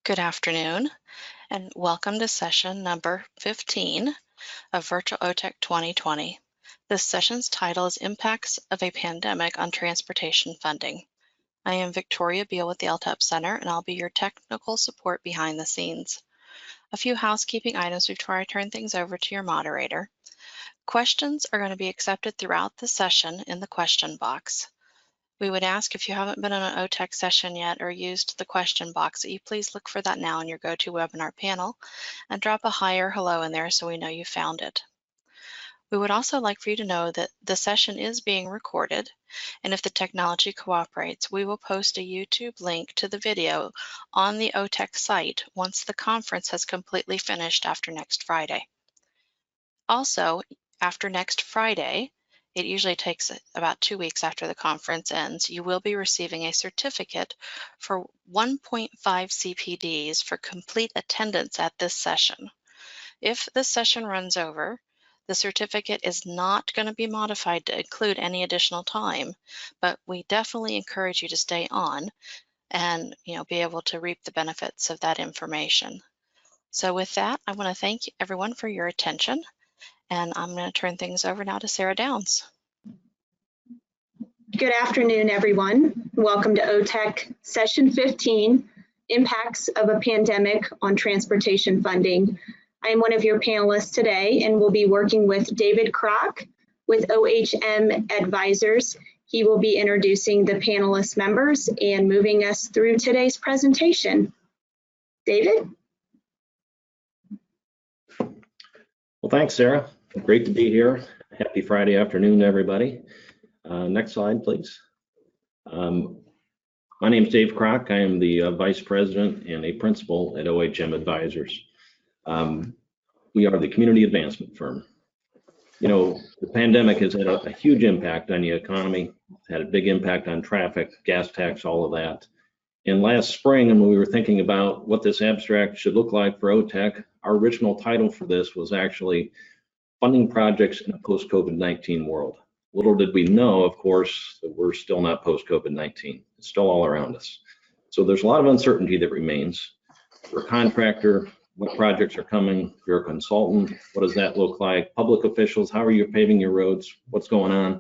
Good afternoon, and welcome to session number 15 of Virtual OTEC 2020. This session's title is Impacts of a Pandemic on Transportation Funding. I am Victoria Beal with the LTAP Center, and I'll be your technical support behind the scenes. A few housekeeping items before I turn things over to your moderator. Questions are going to be accepted throughout the session in the question box. We would ask if you haven't been in an OTEC session yet or used the question box that you please look for that now in your GoToWebinar panel and drop a hi or hello in there so we know you found it. We would also like for you to know that the session is being recorded, and if the technology cooperates, we will post a YouTube link to the video on the OTEC site once the conference has completely finished after next Friday. Also, after next Friday, it usually takes about 2 weeks after the conference ends, you will be receiving a certificate for 1.5 CPDs for complete attendance at this session. If this session runs over, the certificate is not going to be modified to include any additional time, but we definitely encourage you to stay on and be able to reap the benefits of that information. So with that, I want to thank everyone for your attention. And I'm going to turn things over now to Sara Downs. Good afternoon, everyone. Welcome to OTEC Session 15, Impacts of a Pandemic on Transportation Funding. I am one of your panelists today and will be working with David Kroc with OHM Advisors. He will be introducing the panelist members and moving us through today's presentation. David? Well, thanks, Sarah. Great to be here. Happy Friday afternoon, everybody. Next slide, please. My name is Dave Kroc. I am the Vice President and a Principal at OHM Advisors. We are the community advancement firm. You know, the pandemic has had a huge impact on the economy, had a big impact on traffic, gas tax, all of that. And last spring, when we were thinking about what this abstract should look like for OTEC, our original title for this was actually Funding Projects in a Post-COVID-19 World. Little did we know, of course, that we're still not post-COVID-19. It's still all around us. So there's a lot of uncertainty that remains. For a contractor, what projects are coming? If you're a consultant, what does that look like? Public officials, how are you paving your roads? What's going on?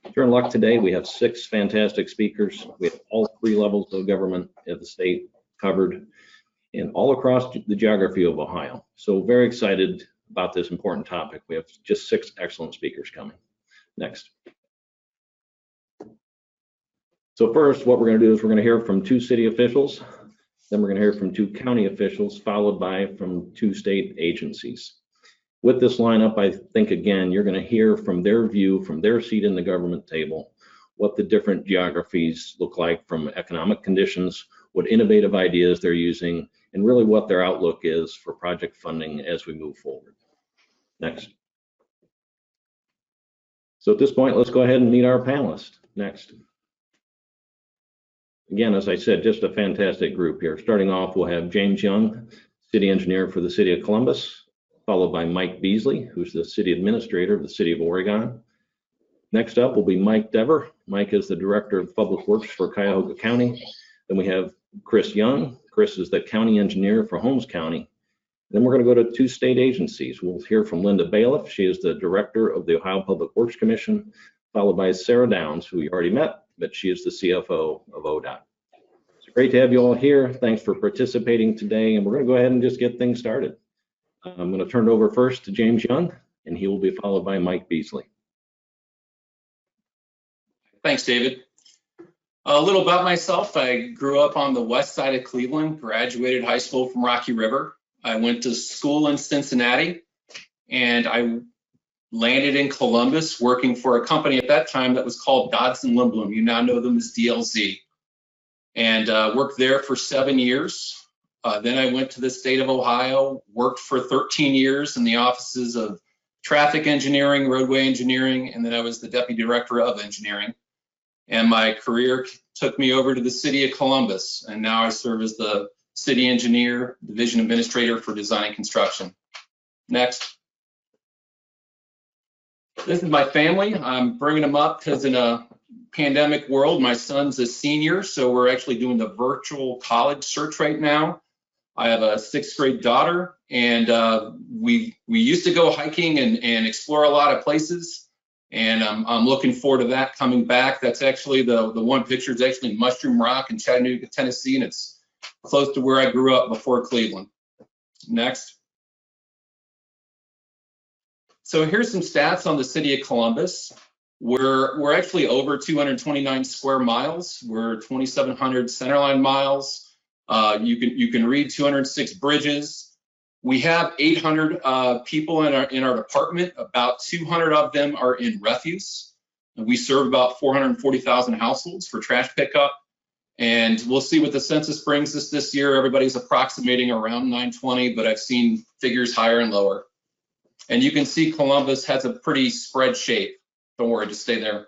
If you're in luck today, we have 6 fantastic speakers. We have all 3 levels of government at the state covered and all across the geography of Ohio. So very excited about this important topic. We have just 6 excellent speakers coming. Next. So first, what we're going to do is we're going to hear from 2 city officials, then we're going to hear from 2 county officials, followed by from 2 state agencies. With this lineup, I think, again, you're going to hear from their view, from their seat in the government table, what the different geographies look like from economic conditions, what innovative ideas they're using, and really what their outlook is for project funding as we move forward. Next. So at this point, let's go ahead and meet our panelists. Next. Again, as I said, just a fantastic group here. Starting off, we'll have James Young, city engineer for the city of Columbus, followed by Mike Beazley, who's the city administrator of the city of Oregon. Next up will be Mike Dever. Mike is the director of public works for Cuyahoga County. Then we have Chris Young. Chris is the county engineer for Holmes County. Then we're going to go to 2 state agencies. We'll hear from Linda Bailiff. She is the director of the Ohio Public Works Commission, followed by Sara Downs, who you already met, but she is the CFO of ODOT. It's great to have you all here. Thanks for participating today, and we're going to go ahead and just get things started. I'm going to turn it over first to James Young, and he will be followed by Mike Beazley. Thanks, David. A little about myself. I grew up on the west side of Cleveland, graduated high school from Rocky River. I went to school in Cincinnati, and I landed in Columbus working for a company at that time that was called Dodson Lindblom. You now know them as DLZ. And worked there for 7 years. Then I went to the state of Ohio, worked for 13 years in the offices of traffic engineering, roadway engineering, and then I was the deputy director of engineering. And my career took me over to the city of Columbus, and now I serve as the city engineer, division administrator for design and construction. Next. This is my family. I'm bringing them up because in a pandemic world, my son's a senior, so we're actually doing the virtual college search right now. I have a 6th grade daughter, and we used to go hiking and explore a lot of places. And I'm looking forward to that coming back. That's actually the one picture is actually Mushroom Rock in Chattanooga, Tennessee, and it's close to where I grew up before Cleveland. Next. So here's some stats on the city of Columbus. We're actually over 229 square miles. We're 2,700 centerline miles. You can read 206 bridges. We have 800 people in our department. About 200 of them are in refuse. We serve about 440,000 households for trash pickup. And we'll see what the census brings us this year. Everybody's approximating around 920, but I've seen figures higher and lower. And you can see Columbus has a pretty spread shape. Don't worry, just stay there.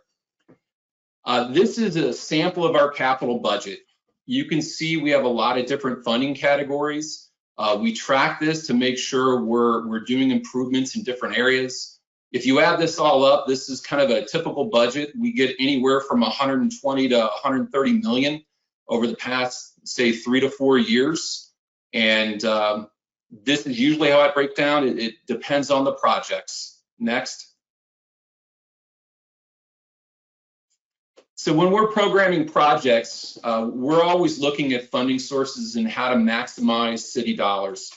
This is a sample of our capital budget. You can see we have a lot of different funding categories. We track this to make sure we're doing improvements in different areas. If you add this all up, this is kind of a typical budget. We get anywhere from 120 to 130 million over the past, say, 3 to 4 years. And this is usually how I break down. It depends on the projects. Next. So when we're programming projects, we're always looking at funding sources and how to maximize city dollars.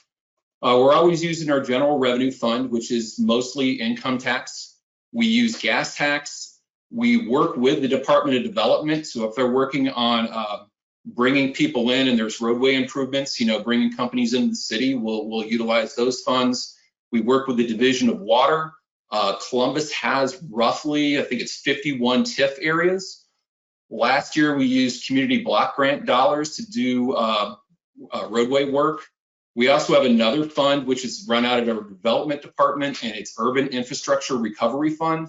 We're always using our general revenue fund, which is mostly income tax. We use gas tax. We work with the Department of Development. So if they're working on bringing people in and there's roadway improvements, bringing companies into the city, we'll utilize those funds. We work with the Division of Water. Columbus has roughly, I think it's 51 TIF areas. Last year, we used community block grant dollars to do roadway work. We also have another fund, which is run out of our development department, and it's Urban Infrastructure Recovery Fund.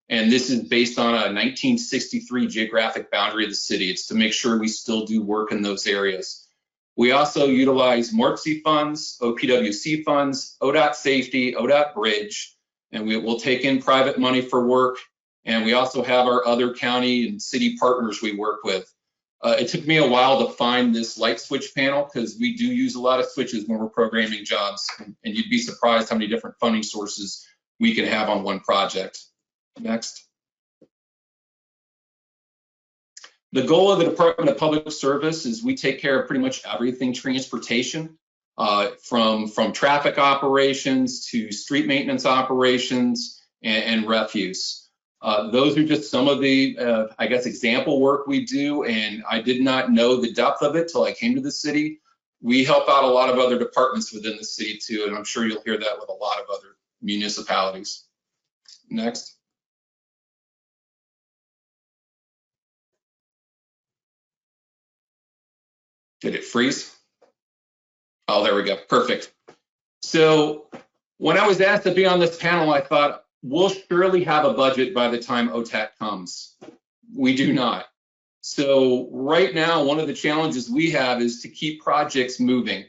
And this is based on a 1963 geographic boundary of the city. It's to make sure we still do work in those areas. We also utilize MORTC funds, OPWC funds, ODOT safety, ODOT bridge, and we'll take in private money for work. And we also have our other county and city partners we work with. It took me a while to find this light switch panel because we do use a lot of switches when we're programming jobs. And you'd be surprised how many different funding sources we can have on one project. Next. The goal of the Department of Public Service is we take care of pretty much everything transportation, from traffic operations to street maintenance operations and refuse. Those are just some of the, I guess, example work we do, and I did not know the depth of it till I came to the city. We help out a lot of other departments within the city too, and I'm sure you'll hear that with a lot of other municipalities. Next. Did it freeze? Oh, there we go. Perfect. So when I was asked to be on this panel, I thought, we'll surely have a budget by the time OTEC comes. We do not. So right now, one of the challenges we have is to keep projects moving.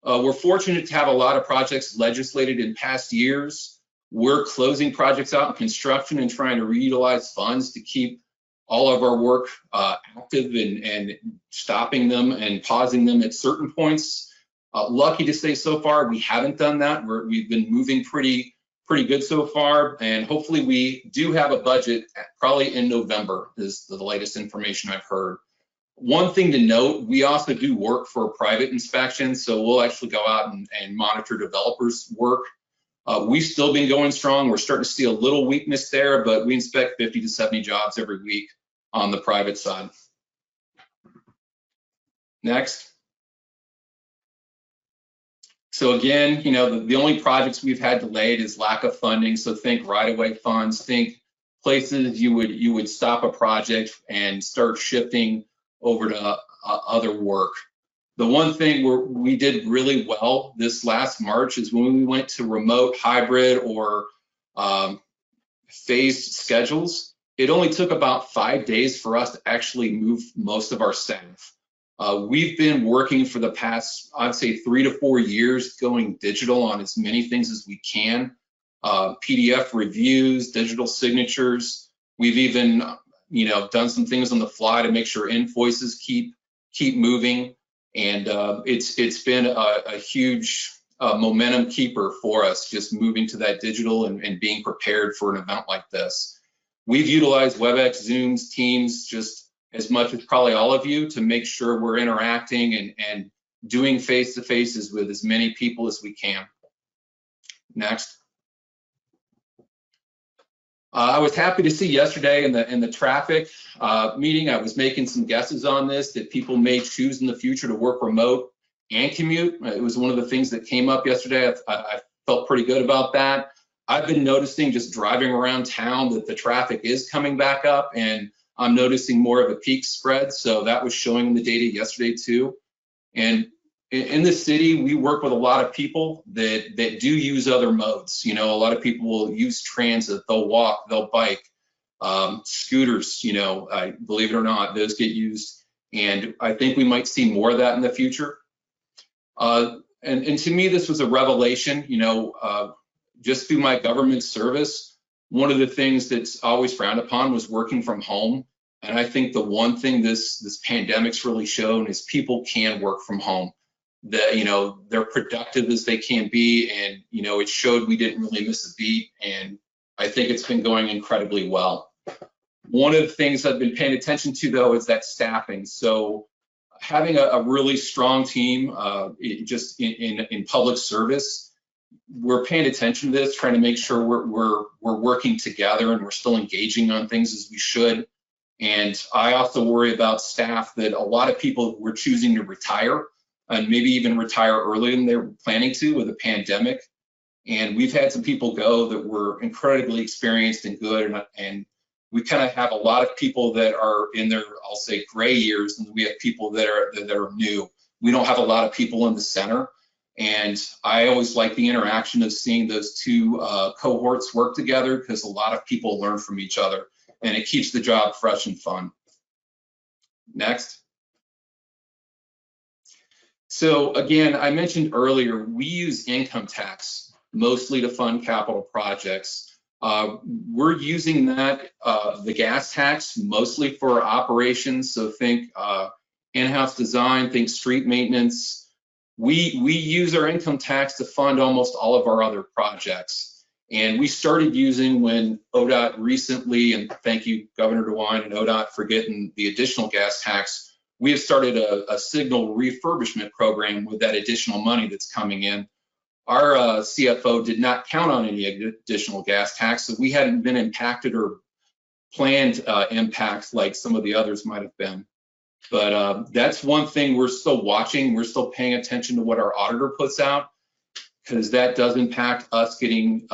We're fortunate to have a lot of projects legislated in past years. We're closing projects out in construction and trying to reutilize funds to keep all of our work active and stopping them and pausing them at certain points. Lucky to say so far, we haven't done that. We've been moving pretty good so far, and hopefully we do have a budget probably in November is the latest information I've heard. One thing to note, we also do work for private inspections, so we'll actually go out and monitor developers' work. We've still been going strong. We're starting to see a little weakness there, but we inspect 50 to 70 jobs every week on the private side. Next. So again, the only projects we've had delayed is lack of funding. So think right-of-way funds, think places you would stop a project and start shifting over to other work. The one thing we did really well this last March is when we went to remote, hybrid, or phased schedules. It only took about 5 days for us to actually move most of our staff. We've been working for the past, I'd say 3 to 4 years, going digital on as many things as we can. PDF reviews, digital signatures. We've even, done some things on the fly to make sure invoices keep moving. And it's been a huge momentum keeper for us, just moving to that digital and being prepared for an event like this. We've utilized WebEx, Zooms, Teams, just as much as probably all of you, to make sure we're interacting and doing face-to-faces with as many people as we can. Next. I was happy to see yesterday in the traffic meeting, I was making some guesses on this, that people may choose in the future to work remote and commute. It was one of the things that came up yesterday. I felt pretty good about that. I've been noticing, just driving around town, that the traffic is coming back up, and I'm noticing more of a peak spread. So that was showing in the data yesterday too. And in the city, we work with a lot of people that do use other modes. You know, a lot of people will use transit, they'll walk, they'll bike, scooters, you know, believe it or not, those get used. And I think we might see more of that in the future. And to me, this was a revelation, you know, just through my government service. One of the things that's always frowned upon was working from home. And I think the one thing this pandemic's really shown is people can work from home. That, you know, they're productive as they can be, and, you know, it showed we didn't really miss a beat, and I think it's been going incredibly well. One of the things I've been paying attention to, though, is that staffing. So having a really strong team, just in public service, we're paying attention to this, trying to make sure we're working together and we're still engaging on things as we should. And I also worry about staff that a lot of people were choosing to retire, and maybe even retire earlier than they were planning to with a pandemic. And we've had some people go that were incredibly experienced and good, and we kind of have a lot of people that are in their, I'll say, gray years, and we have people that are new. We don't have a lot of people in the center, and I always like the interaction of seeing those two cohorts work together, because a lot of people learn from each other, and it keeps the job fresh and fun. Next. So again, I mentioned earlier, we use income tax mostly to fund capital projects. We're using that, the gas tax, mostly for operations. So think in-house design, think street maintenance. We use our income tax to fund almost all of our other projects. And we started using when ODOT recently, and thank you, Governor DeWine and ODOT, for getting the additional gas tax. We have started a signal refurbishment program with that additional money that's coming in. Our CFO did not count on any additional gas tax, so we hadn't been impacted or planned impacts like some of the others might have been. But that's one thing we're still watching. We're still paying attention to what our auditor puts out, because that does impact us getting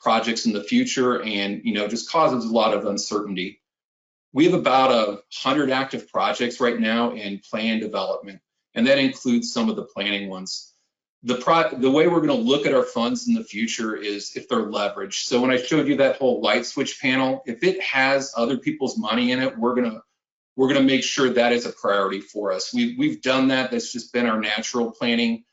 projects in the future, and, you know, just causes a lot of uncertainty. We have about 100 active projects right now in plan development, and that includes some of the planning ones. The way we're going to look at our funds in the future is if they're leveraged. So when I showed you that whole light switch panel, if it has other people's money in it, we're gonna make sure that is a priority for us. We've done that. That's just been our natural planning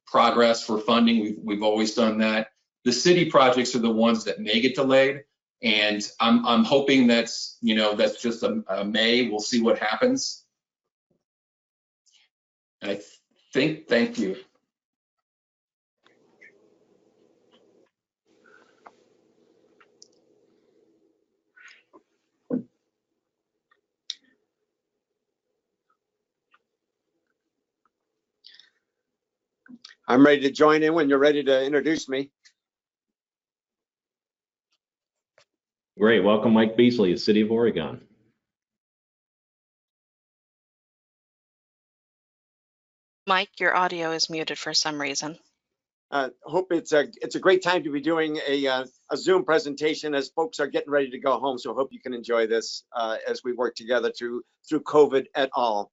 progress for funding. We've always done that. The city projects are the ones that may get delayed. And I'm hoping that's just a May. We'll see what happens. I think, thank you. I'm ready to join in when you're ready to introduce me. Great. Welcome, Mike Beazley, the City of Oregon. Mike, your audio is muted for some reason. Hope it's a great time to be doing a Zoom presentation as folks are getting ready to go home. So hope you can enjoy this as we work together through COVID et al.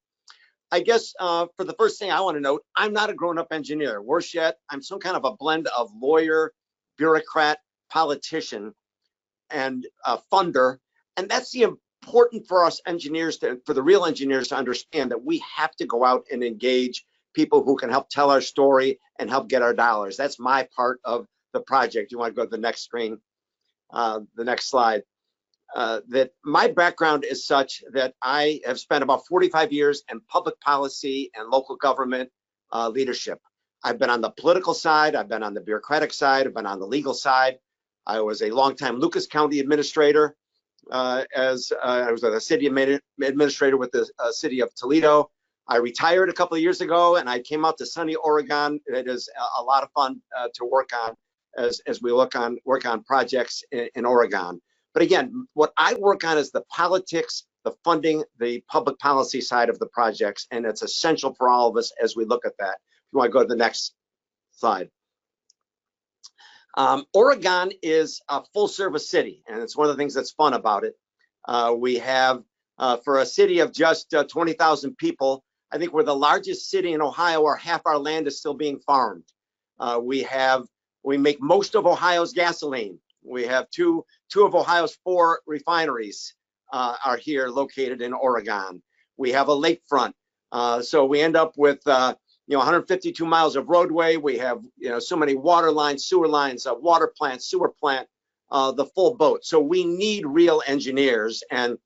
I guess for the first thing I want to note, I'm not a grown-up engineer. Worse yet, I'm some kind of a blend of lawyer, bureaucrat, politician, and funder. And that's the important for us engineers, for the real engineers to understand, that we have to go out and engage people who can help tell our story and help get our dollars. That's my part of the project. You want to go to the next screen, the next slide. that my background is such that I have spent about 45 years in public policy and local government leadership. I've been on the political side, I've been on the bureaucratic side, I've been on the legal side. I was a longtime Lucas County administrator, I was a city administrator with the city of Toledo. I retired a couple of years ago and I came out to sunny Oregon. It is a lot of fun to work on as we work on projects in Oregon. But again, what I work on is the politics, the funding, the public policy side of the projects, and it's essential for all of us as we look at that. If you want to go to the next slide. Oregon is a full service city, and it's one of the things that's fun about it. We have, for a city of just 20,000 people, I think we're the largest city in Ohio where half our land is still being farmed. We make most of Ohio's gasoline. We have two of Ohio's 4 refineries are here located in Oregon. We have a lakefront. So we end up with 152 miles of roadway. We have so many water lines, sewer lines, a water plant, sewer plant, the full boat. So we need real engineers. And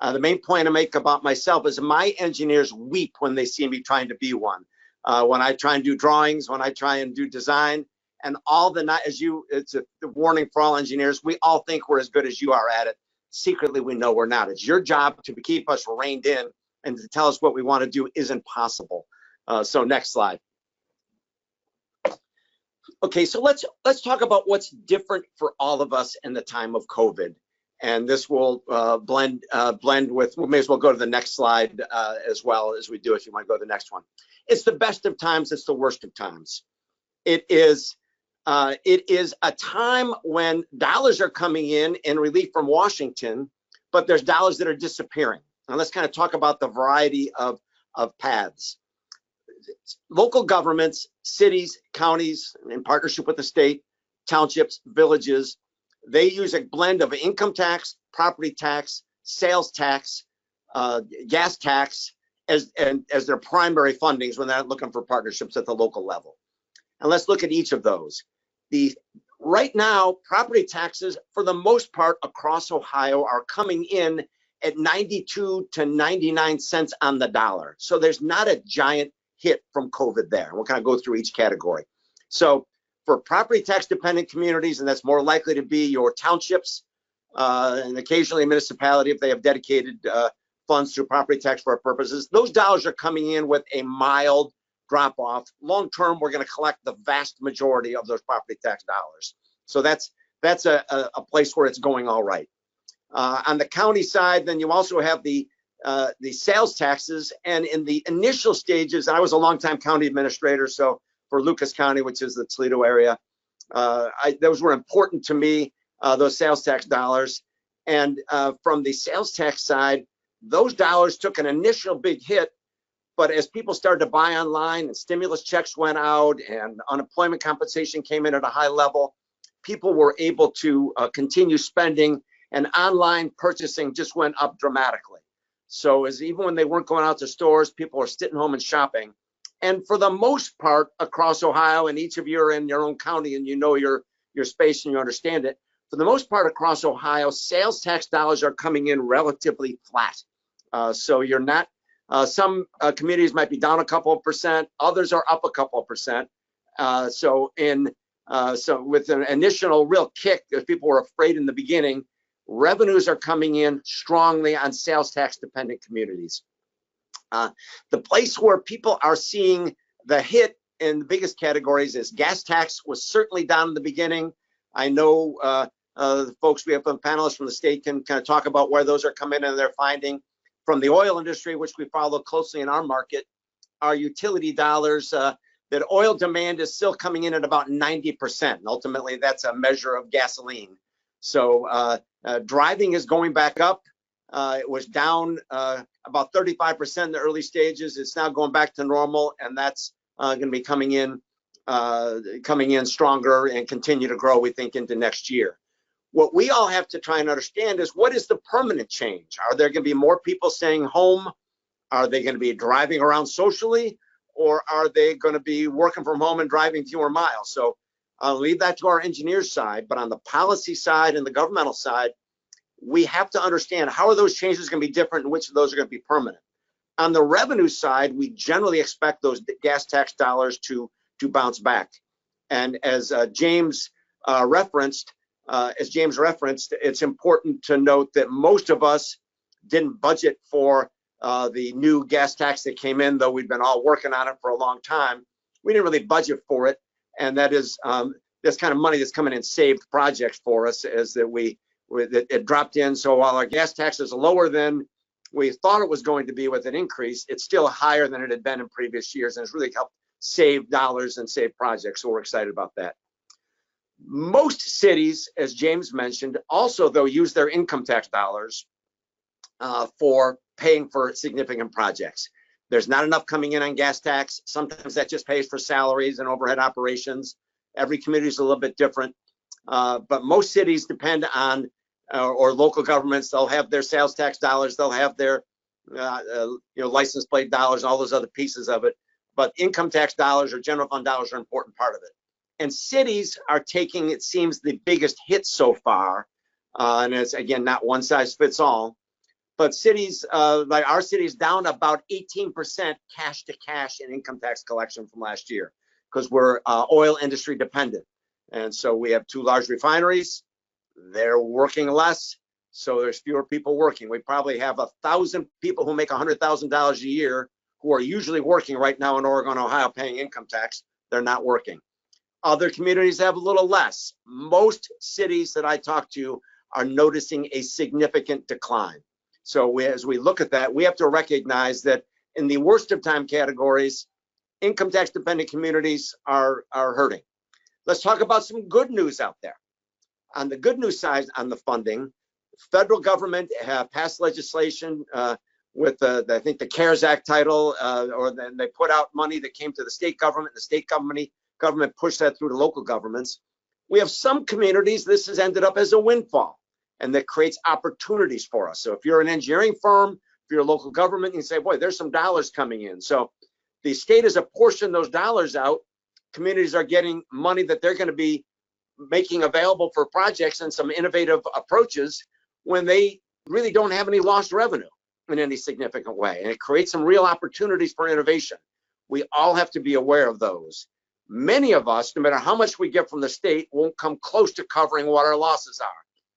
the main point I make about myself is my engineers weep when they see me trying to be one. When I try and do drawings, when I try and do design, and all the night, it's a warning for all engineers. We all think we're as good as you are at it. Secretly, we know we're not. It's your job to keep us reined in and to tell us what we want to do isn't possible. So next slide. Okay, so let's talk about what's different for all of us in the time of COVID. And this will blend with, we may as well go to the next slide as well as we do if you want to go to the next one. It's the best of times, it's the worst of times. It is a time when dollars are coming in relief from Washington, but there's dollars that are disappearing. And let's kind of talk about the variety of paths. Local governments, cities, counties, in partnership with the state, townships, villages, they use a blend of income tax, property tax, sales tax, gas tax as their primary fundings when they're looking for partnerships at the local level. And let's look at each of those. Right now, property taxes, for the most part across Ohio, are coming in at 92 to 99 cents on the dollar. So there's not a giant hit from COVID there. We'll kind of go through each category. So for property tax dependent communities, and that's more likely to be your townships and occasionally a municipality if they have dedicated funds through property tax for our purposes, those dollars are coming in with a mild drop off. Long term, we're going to collect the vast majority of those property tax dollars. So that's a place where it's going all right. On the county side, then you also have the sales taxes, and in the initial stages, I was a longtime county administrator, so for Lucas County, which is the Toledo area, those were important to me, those sales tax dollars. And from the sales tax side, those dollars took an initial big hit, but as people started to buy online and stimulus checks went out and unemployment compensation came in at a high level, people were able to continue spending, and online purchasing just went up dramatically. So even when they weren't going out to stores, people were sitting home and shopping. And for the most part across Ohio, and each of you are in your own county and you know your space and you understand it, for the most part across Ohio, sales tax dollars are coming in relatively flat. So you're not, some communities might be down a couple of percent, others are up a couple of percent. So with an initial real kick, if people were afraid in the beginning, revenues are coming in strongly on sales tax dependent communities. The place where people are seeing the hit in the biggest categories is gas tax was certainly down in the beginning. I know the folks we have on panelists from the state can kind of talk about where those are coming in and they're finding. From the oil industry, which we follow closely in our market, our utility dollars, that oil demand is still coming in at about 90%. And ultimately, that's a measure of gasoline. So driving is going back up. It was down about 35% in the early stages. It's now going back to normal, and that's going to be coming in stronger and continue to grow, we think, into next year. What we all have to try and understand is, what is the permanent change? Are there going to be more people staying home? Are they going to be driving around socially, or are they going to be working from home and driving fewer miles? So I'll leave that to our engineers side, but on the policy side and the governmental side, we have to understand how are those changes going to be different and which of those are going to be permanent. On the revenue side, we generally expect those gas tax dollars to bounce back. And as James referenced, it's important to note that most of us didn't budget for the new gas tax that came in, though we've been all working on it for a long time. We didn't really budget for it, and that is this kind of money that's coming in saved projects for us, is that it dropped in. So while our gas tax is lower than we thought it was going to be with an increase, it's still higher than it had been in previous years, and it's really helped save dollars and save projects. So we're excited about that. Most cities, as James mentioned, also though use their income tax dollars for paying for significant projects. There's not enough coming in on gas tax. Sometimes that just pays for salaries and overhead operations. Every community is a little bit different, but most cities depend on, or local governments, they'll have their sales tax dollars, they'll have their license plate dollars, and all those other pieces of it. But income tax dollars or general fund dollars are an important part of it. And cities are taking, it seems, the biggest hit so far, and it's again not one size fits all. But cities, like our city, is down about 18% cash to cash in income tax collection from last year, because we're oil industry dependent. And so we have 2 large refineries. They're working less, so there's fewer people working. We probably have 1,000 people who make $100,000 a year who are usually working right now in Oregon, Ohio, paying income tax. They're not working. Other communities have a little less. Most cities that I talk to are noticing a significant decline. So as we look at that, we have to recognize that in the worst of time categories, income tax dependent communities are hurting. Let's talk about some good news out there. On the good news side, on the funding, federal government passed legislation with I think the CARES Act title, or then they put out money that came to the state government. The state government pushed that through to local governments. We have some communities, this has ended up as a windfall, and that creates opportunities for us. So if you're an engineering firm, if you're a local government, you say, boy, there's some dollars coming in. So the state has apportioned those dollars out. Communities are getting money that they're going to be making available for projects and some innovative approaches when they really don't have any lost revenue in any significant way. And it creates some real opportunities for innovation. We all have to be aware of those. Many of us, no matter how much we get from the state, won't come close to covering what our losses are.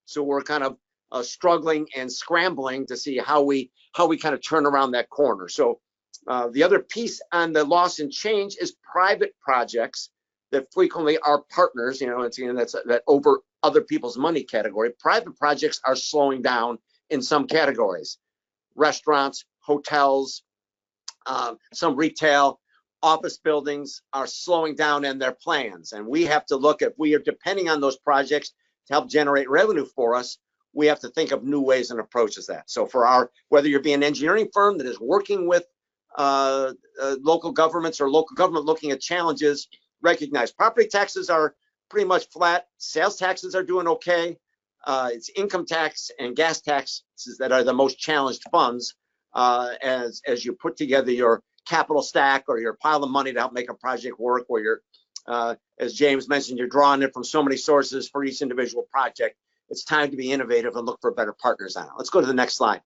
So we're kind of struggling and scrambling to see how we kind of turn around that corner. So the other piece on the loss and change is private projects that frequently are partners. That's that over other people's money category. Private projects are slowing down in some categories. Restaurants, hotels, some retail, office buildings are slowing down in their plans. And we have to look at, we are depending on those projects to help generate revenue for us. We have to think of new ways and approaches that. So for whether you're being an engineering firm that is working with local governments or local government looking at challenges, recognize property taxes are pretty much flat. Sales taxes are doing okay. It's income tax and gas taxes that are the most challenged funds as you put together your capital stack or your pile of money to help make a project work, where you're, as James mentioned, you're drawing it from so many sources for each individual project. It's time to be innovative and look for better partners on it. Let's go to the next slide.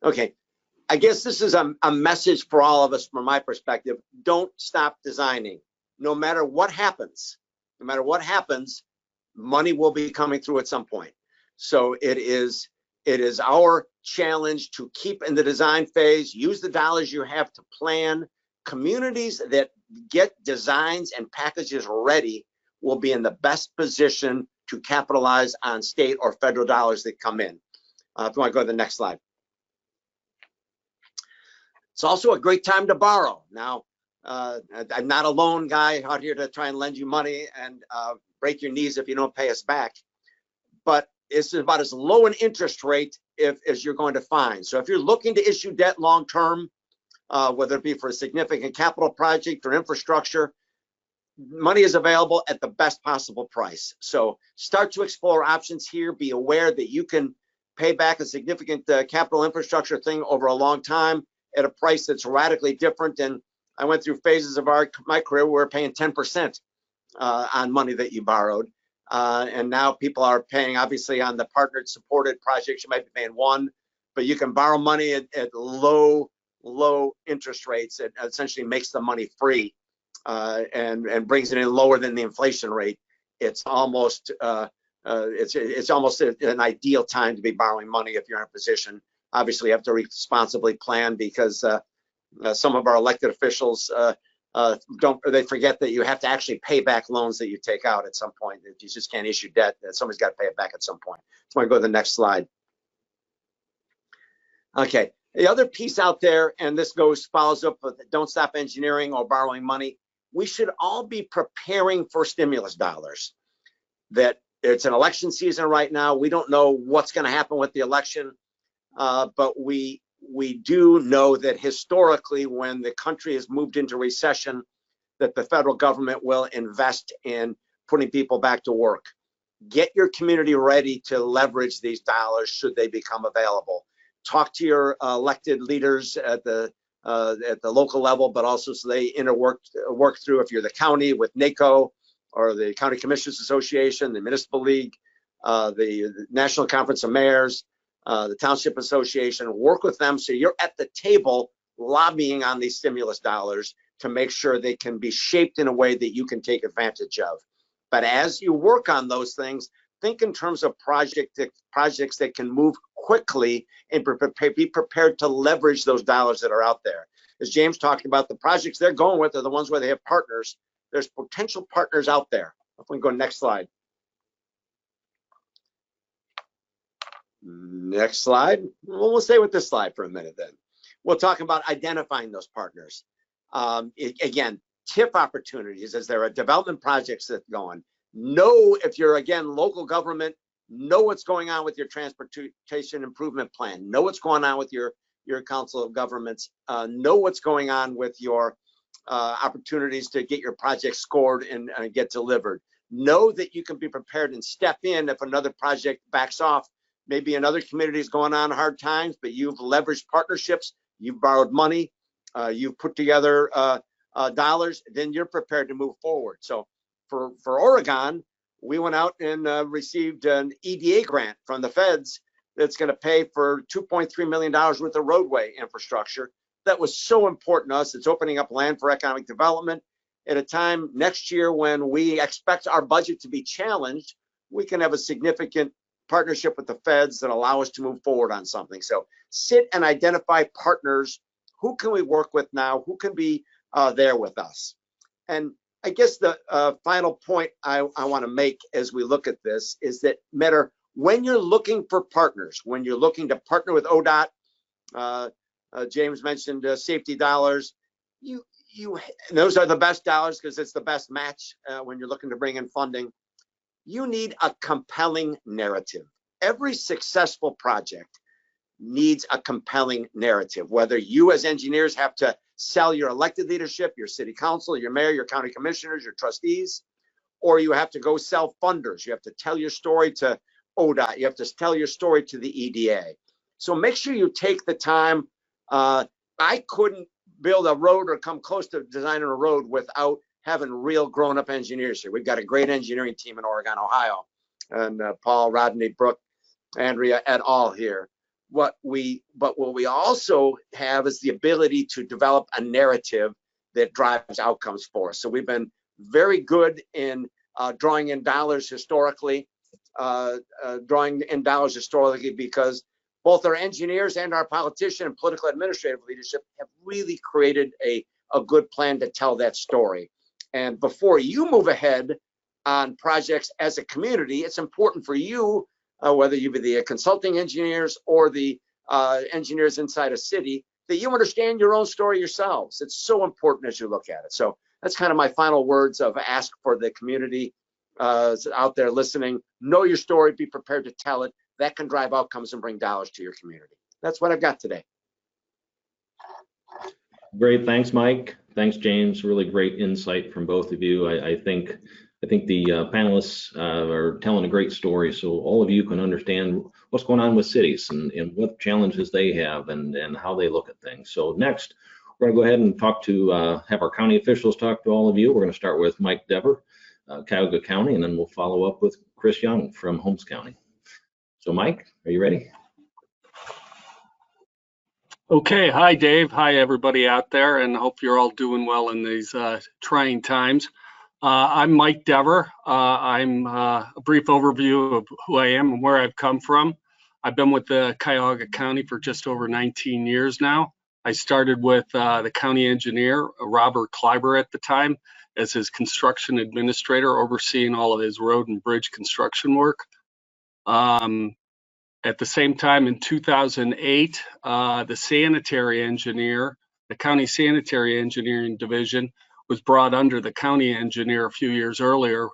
Okay, I guess this is a message for all of us from my perspective. Don't stop designing. No matter what happens, money will be coming through at some point. So it is our challenge to keep in the design phase, use the dollars you have to plan. Communities that get designs and packages ready will be in the best position to capitalize on state or federal dollars that come in. If you want to go to the next slide. It's also a great time to borrow. Now, I'm not a loan guy out here to try and lend you money and break your knees if you don't pay us back. But it's about as low an interest rate as you're going to find. So if you're looking to issue debt long term, whether it be for a significant capital project or infrastructure, money is available at the best possible price. So start to explore options here. Be aware that you can pay back a significant capital infrastructure thing over a long time at a price that's radically different. And I went through phases of my career where we're paying 10% on money that you borrowed. And now people are paying, obviously, on the partnered supported projects, you might be paying 1%, but you can borrow money at low interest rates. It essentially makes the money free and brings it in lower than the inflation rate. It's almost it's almost an ideal time to be borrowing money if you're in a position. Obviously, you have to responsibly plan, because some of our elected officials they forget that you have to actually pay back loans that you take out at some point. You just can't issue debt. That somebody's got to pay it back at some point. So I go to the next slide. Okay, the other piece out there, and this follows up with don't stop engineering or borrowing money. We should all be preparing for stimulus dollars. That it's an election season right now. We don't know what's going to happen with the election, but we do know that historically, when the country has moved into recession, that the federal government will invest in putting people back to work. Get your community ready to leverage these dollars should they become available. Talk to your elected leaders at the local level, but also so they work through, if you're the county, with NACO or the County Commissioners Association, the Municipal League, the National Conference of Mayors, the Township Association. Work with them so you're at the table lobbying on these stimulus dollars to make sure they can be shaped in a way that you can take advantage of. But as you work on those things, think in terms of projects that can move quickly and be prepared to leverage those dollars that are out there. As James talked about, the projects they're going with are the ones where they have partners. There's potential partners out there. If we can go next slide. Next slide. Well, we'll stay with this slide for a minute then. We'll talk about identifying those partners. Again, TIF opportunities. Is there a development projects that's going? Know if you're, again, local government, know what's going on with your transportation improvement plan. Know what's going on with your council of governments. Know what's going on with your opportunities to get your project scored and get delivered. Know that you can be prepared and step in if another project backs off. Maybe another community is going on hard times, but you've leveraged partnerships, you've borrowed money, you've put together dollars, then you're prepared to move forward. So for Oregon, we went out and received an EDA grant from the feds that's going to pay for $2.3 million worth of roadway infrastructure. That was so important to us. It's opening up land for economic development at a time next year when we expect our budget to be challenged. We can have a significant partnership with the feds that allow us to move forward on something. So sit and identify partners. Who can we work with now? Who can be there with us? And I guess the final point I want to make as we look at this is that matter when you're looking for partners, when you're looking to partner with ODOT, James mentioned safety dollars. Those are the best dollars because it's the best match when you're looking to bring in funding. You need a compelling narrative. Every successful project needs a compelling narrative, whether you as engineers have to sell your elected leadership, your city council, your mayor, your county commissioners, your trustees, or you have to go sell funders. You have to tell your story to ODOT. You have to tell your story to the EDA. So make sure you take the time. I couldn't build a road or come close to designing a road without having real grown-up engineers here. We've got a great engineering team in Oregon, Ohio, and Paul, Rodney, Brooke, Andrea, et al. Here. But what we also have is the ability to develop a narrative that drives outcomes for us. So we've been very good in drawing in dollars historically, because both our engineers and our politician and political administrative leadership have really created a good plan to tell that story. And before you move ahead on projects as a community, it's important for you, whether you be the consulting engineers or the engineers inside a city, that you understand your own story yourselves. It's so important as you look at it. So that's kind of my final words of ask for the community out there listening. Know your story, be prepared to tell it. That can drive outcomes and bring dollars to your community. That's what I've got today. Great, thanks, Mike. Thanks, James. Really great insight from both of you. I think the panelists are telling a great story, so all of you can understand what's going on with cities and what challenges they have and how they look at things. So next, we're going to go ahead and talk to have our county officials talk to all of you. We're going to start with Mike Dever. Cuyahoga County, and then we'll follow up with Chris Young from Holmes County. So Mike, are you ready? Okay, hi Dave, hi everybody out there, and hope you're all doing well in these trying times. I'm Mike Dever. I'm a brief overview of who I am and where I've come from. I've been with the Cuyahoga County for just over 19 years now. I started with the county engineer, Robert Kleiber at the time, as his construction administrator, overseeing all of his road and bridge construction work. At the same time, in 2008, the sanitary engineer, the county sanitary engineering division, was brought under the county engineer a few years earlier,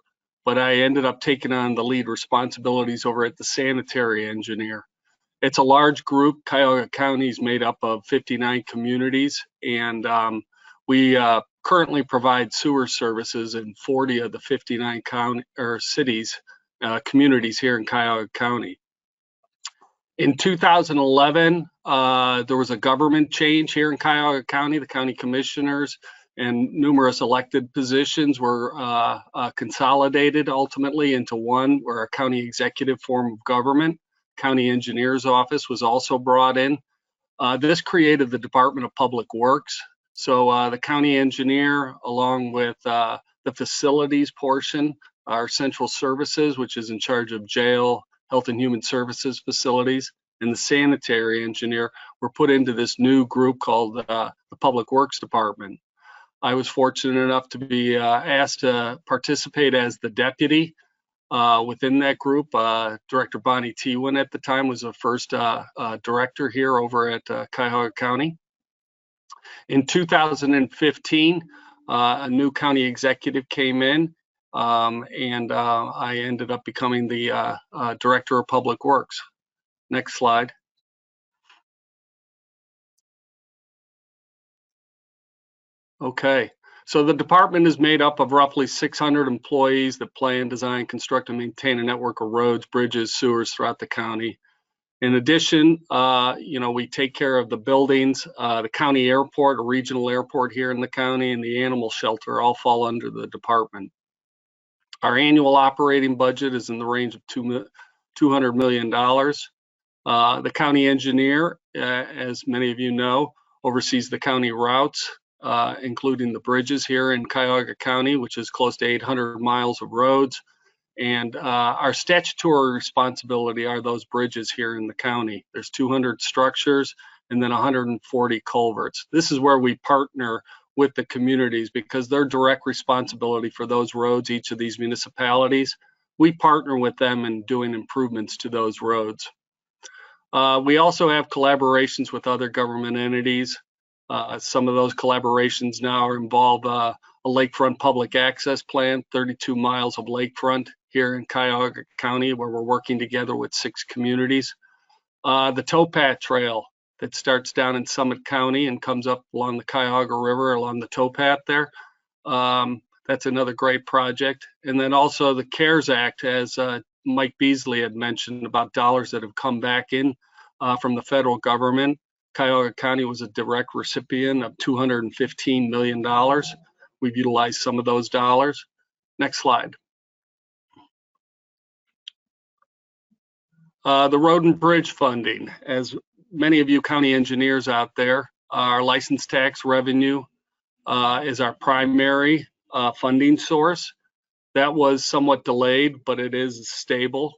but I ended up taking on the lead responsibilities over at the sanitary engineer. It's a large group. Cuyahoga County is made up of 59 communities, and we currently provide sewer services in 40 of the 59 cities, communities here in Cuyahoga County. In 2011, there was a government change here in Cuyahoga County. The county commissioners and numerous elected positions were consolidated ultimately into one, where a county executive form of government. County engineer's office was also brought in. This created the Department of Public Works. So the county engineer, along with the facilities portion, our central services, which is in charge of jail, health and human services facilities, and the sanitary engineer, were put into this new group called the Public Works Department. I was fortunate enough to be asked to participate as the deputy within that group. Director Bonnie Tewin at the time was the first director here over at Cuyahoga County. In 2015, a new county executive came in, and I ended up becoming the Director of Public Works. Next slide. Okay, so the department is made up of roughly 600 employees that plan, design, construct, and maintain a network of roads, bridges, sewers throughout the county. In addition, we take care of the buildings, the county airport, a regional airport here in the county, and the animal shelter all fall under the department. Our annual operating budget is in the range of $200 million. The county engineer, as many of you know, oversees the county routes, including the bridges here in Cuyahoga County, which is close to 800 miles of roads. And our statutory responsibility are those bridges here in the county. There's 200 structures and then 140 culverts. This is where we partner with the communities because they're direct responsibility for those roads, each of these municipalities. We partner with them in doing improvements to those roads. We also have collaborations with other government entities. Some of those collaborations now involve a lakefront public access plan, 32 miles of lakefront here in Cuyahoga County, where we're working together with 6 communities. The towpath trail that starts down in Summit County and comes up along the Cuyahoga River along the towpath there. That's another great project. And then also the CARES Act, as Mike Beazley had mentioned, about dollars that have come back in from the federal government. Cuyahoga County was a direct recipient of $215 million. We've utilized some of those dollars. Next slide. The road and bridge funding. As many of you county engineers out there, our license tax revenue is our primary funding source. That was somewhat delayed, but it is stable.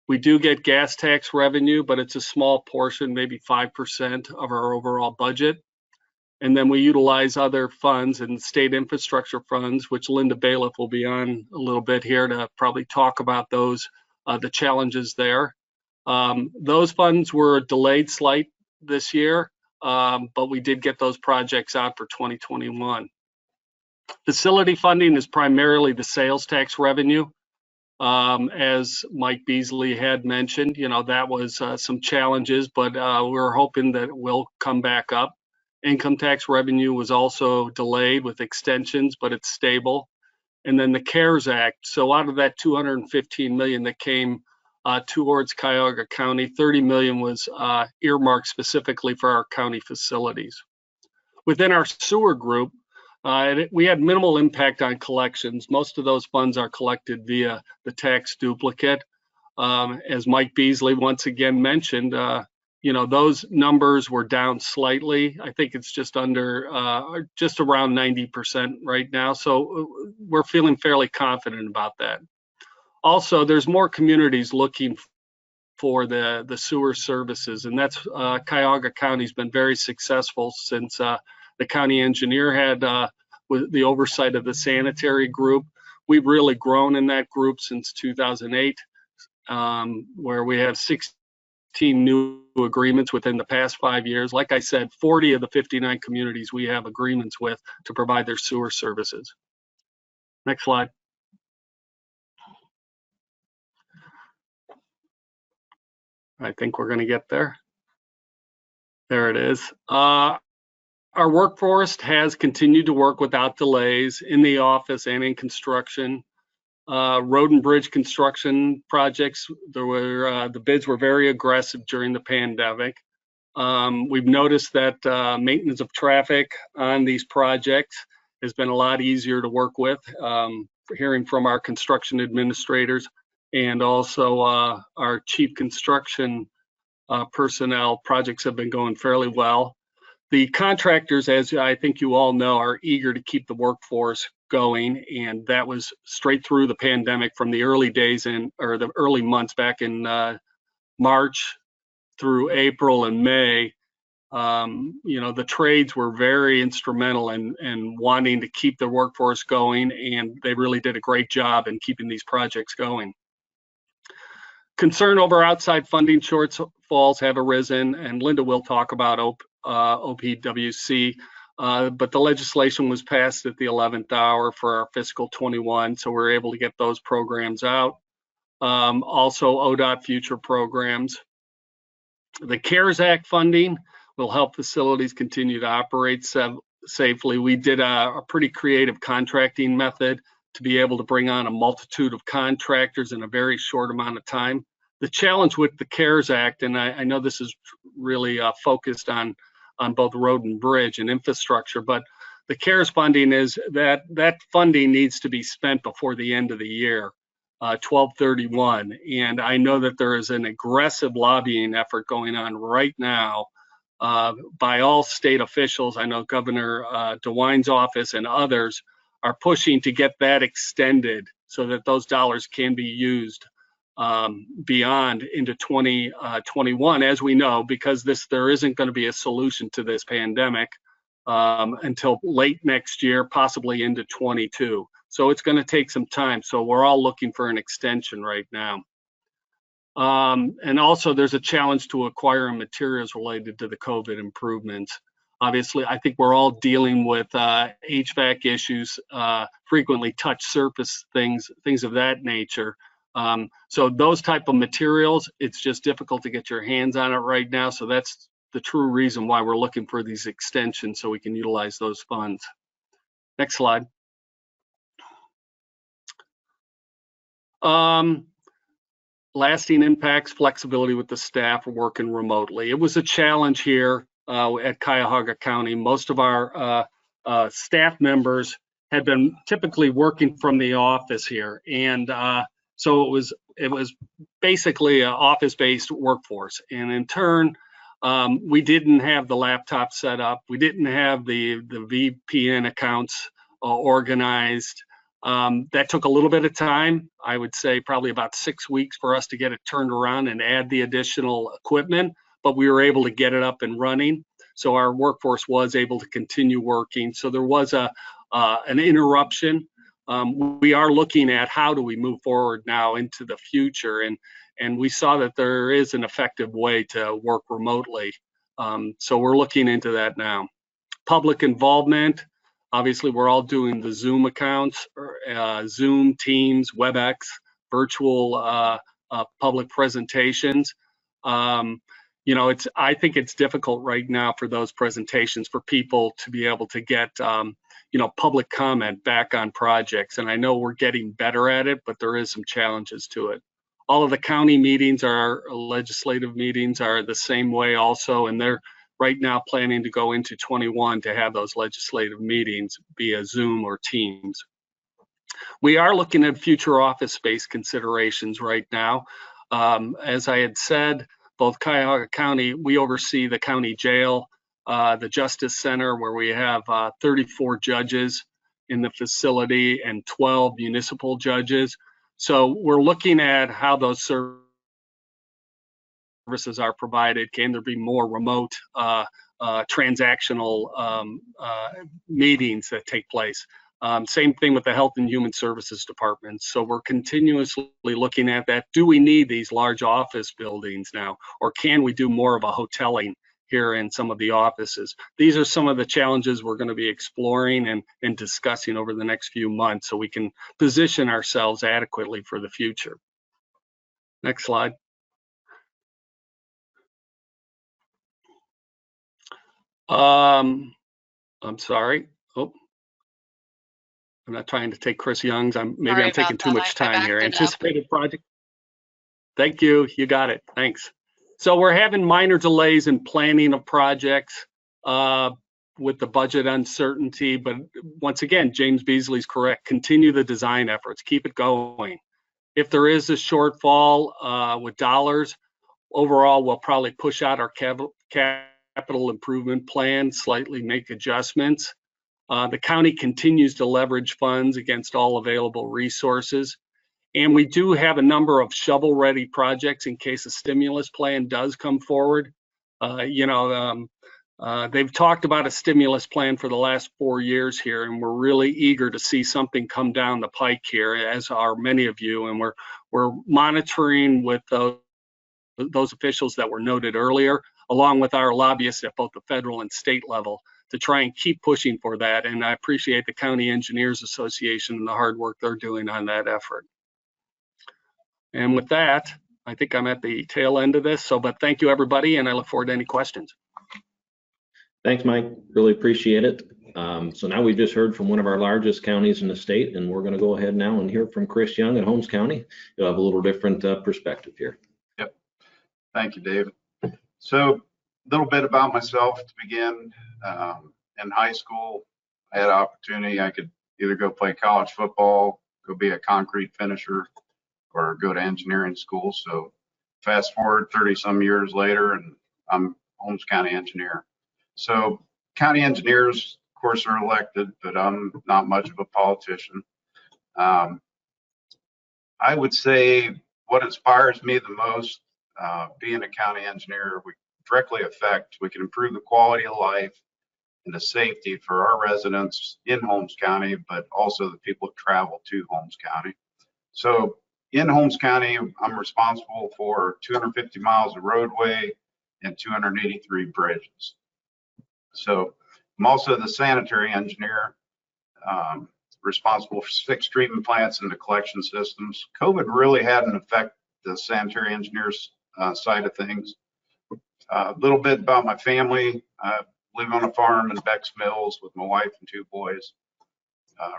We do get gas tax revenue, but it's a small portion, maybe 5% of our overall budget. And then we utilize other funds and state infrastructure funds, which Linda Bailiff will be on a little bit here to probably talk about those, the challenges there. Those funds were delayed slight this year, but we did get those projects out for 2021. Facility funding is primarily the sales tax revenue. As Mike Beazley had mentioned, that was some challenges, but we're hoping that it will come back up. Income tax revenue was also delayed with extensions, but it's stable. And then the CARES Act. So out of that $215 million that came towards Cuyahoga County, $30 million was earmarked specifically for our county facilities. Within our sewer group, We had minimal impact on collections. Most of those funds are collected via the tax duplicate. As Mike Beazley once again mentioned, those numbers were down slightly. I think it's just under, just around 90% right now. So we're feeling fairly confident about that. Also, there's more communities looking for the sewer services, and that's Cuyahoga County's been very successful since the county engineer had with the oversight of the sanitary group. We've really grown in that group since 2008, where we have 16 new agreements within the past 5 years. Like I said, 40 of the 59 communities we have agreements with to provide their sewer services. Next slide. I think we're going to get there. There it is. Our workforce has continued to work without delays in the office and in construction. Road and bridge construction projects, the bids were very aggressive during the pandemic. We've noticed that maintenance of traffic on these projects has been a lot easier to work with, hearing from our construction administrators and also our chief construction personnel. Projects have been going fairly well. The contractors, as I think you all know, are eager to keep the workforce going, and that was straight through the pandemic from the early days or the early months back in March through April and May. The trades were very instrumental in wanting to keep the workforce going, and they really did a great job in keeping these projects going. Concern over outside funding shortfalls have arisen, and Linda will talk about OPWC, but the legislation was passed at the 11th hour for our fiscal 21, so we're able to get those programs out. Also, ODOT future programs. The CARES Act funding will help facilities continue to operate safely. We did a pretty creative contracting method to be able to bring on a multitude of contractors in a very short amount of time. The challenge with the CARES Act, and I know this is really focused on both road and bridge and infrastructure, but the CARES funding is that funding needs to be spent before the end of the year, 12/31. And I know that there is an aggressive lobbying effort going on right now by all state officials. I know Governor DeWine's office and others are pushing to get that extended so that those dollars can be used beyond into 2021, as we know, because there isn't going to be a solution to this pandemic until late next year, possibly into 22. So it's going to take some time. So we're all looking for an extension right now. And also there's a challenge to acquiring materials related to the COVID improvements. Obviously, I think we're all dealing with HVAC issues, frequently touch surface things of that nature. So those type of materials, it's just difficult to get your hands on it right now. So that's the true reason why we're looking for these extensions so we can utilize those funds. Next slide. Lasting impacts, flexibility with the staff working remotely. It was a challenge here at Cuyahoga County. Most of our staff members had been typically working from the office here, and so it was basically an office-based workforce. And in turn, we didn't have the laptop set up. We didn't have the VPN accounts organized. That took a little bit of time. I would say probably about 6 weeks for us to get it turned around and add the additional equipment, but we were able to get it up and running. So our workforce was able to continue working. So there was an interruption. We are looking at how do we move forward now into the future, and we saw that there is an effective way to work remotely. So we're looking into that now. Public involvement. Obviously, we're all doing the Zoom accounts, Zoom, Teams, WebEx, virtual public presentations. I think it's difficult right now for those presentations for people to be able to get, public comment back on projects. And I know we're getting better at it, but there is some challenges to it. All of the county meetings, our legislative meetings, are the same way also, and they're right now planning to go into 21 to have those legislative meetings via Zoom or Teams. We are looking at future office space considerations right now. As I had said, both Cuyahoga County, we oversee the county jail, the Justice Center, where we have 34 judges in the facility and 12 municipal judges. So we're looking at how those services are provided. Can there be more remote transactional meetings that take place? Same thing with the Health and Human Services Department. So we're continuously looking at that. Do we need these large office buildings now, or can we do more of a hoteling here in some of the offices? These are some of the challenges we're going to be exploring and discussing over the next few months so we can position ourselves adequately for the future. Next slide. I'm sorry. Oh, I'm not trying to take Chris Young's. Maybe I'm taking too much time here. Anticipated project. Thank you. You got it. Thanks. So we're having minor delays in planning of projects with the budget uncertainty. But once again, James Beazley's correct. Continue the design efforts. Keep it going. If there is a shortfall with dollars, overall, we'll probably push out our capital improvement plan, slightly make adjustments. The county continues to leverage funds against all available resources. And we do have a number of shovel-ready projects in case a stimulus plan does come forward. They've talked about a stimulus plan for the last 4 years here, and we're really eager to see something come down the pike here, as are many of you. And we're monitoring with those officials that were noted earlier, along with our lobbyists at both the federal and state level, to try and keep pushing for that. And I appreciate the County Engineers Association and the hard work they're doing on that effort. And with that, I think I'm at the tail end of this. But thank you, everybody, and I look forward to any questions. Thanks, Mike. Really appreciate it. So now we've just heard from one of our largest counties in the state, and we're going to go ahead now and hear from Chris Young at Holmes County. You'll have a little different perspective here. Yep. Thank you, David. So a little bit about myself to begin. In high school, I had an opportunity. I could either go play college football, go be a concrete finisher, or go to engineering school. So fast forward 30 some years later, and I'm Holmes County engineer. So county engineers, of course, are elected, but I'm not much of a politician. I would say what inspires me the most, being a county engineer, we can improve the quality of life and the safety for our residents in Holmes County, but also the people who travel to Holmes County. So in Holmes County, I'm responsible for 250 miles of roadway and 283 bridges. So I'm also the sanitary engineer, responsible for 6 treatment plants and the collection systems. COVID really hadn't affected the sanitary engineers side of things. A little bit about my family. I live on a farm in Beck's Mills with my wife and 2 boys.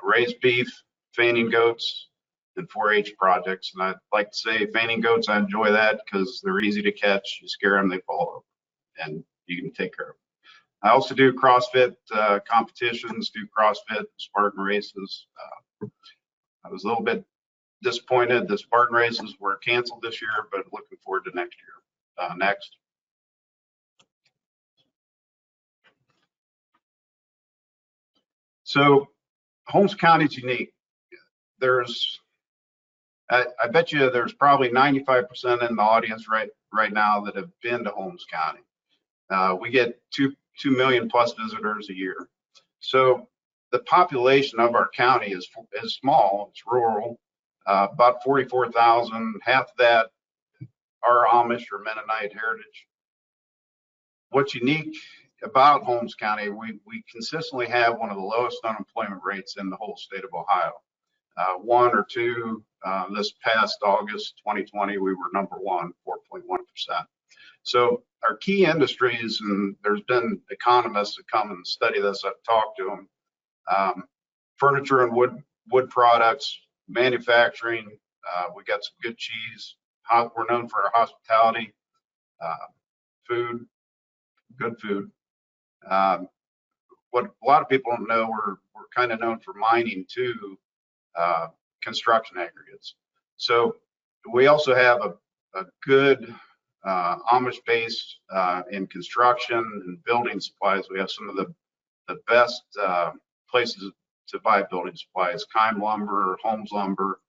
Raised beef, feigning goats, and 4-H projects. And I'd like to say feigning goats, I enjoy that because they're easy to catch. You scare them, they fall over, and you can take care of them. I also do CrossFit competitions, do CrossFit Spartan races. I was a little bit disappointed the Spartan races were canceled this year, but looking forward to next year. Next. So Holmes County is unique. I bet you there's probably 95% in the audience right now that have been to Holmes County. We get 2 million plus visitors a year. So the population of our county is small. It's rural, about 44,000. Half of that are Amish or Mennonite heritage. What's unique about Holmes County, we consistently have one of the lowest unemployment rates in the whole state of Ohio. 1 or 2, this past August 2020, we were number 1, 4.1%. So our key industries, and there's been economists that come and study this, I've talked to them, furniture and wood products, manufacturing, we got some good cheese, we're known for our hospitality, food, good food. What a lot of people don't know, we're kind of known for mining too, construction aggregates. So we also have a good Amish base in construction and building supplies. We have some of the best places to buy building supplies. Kime Lumber, Holmes Lumber.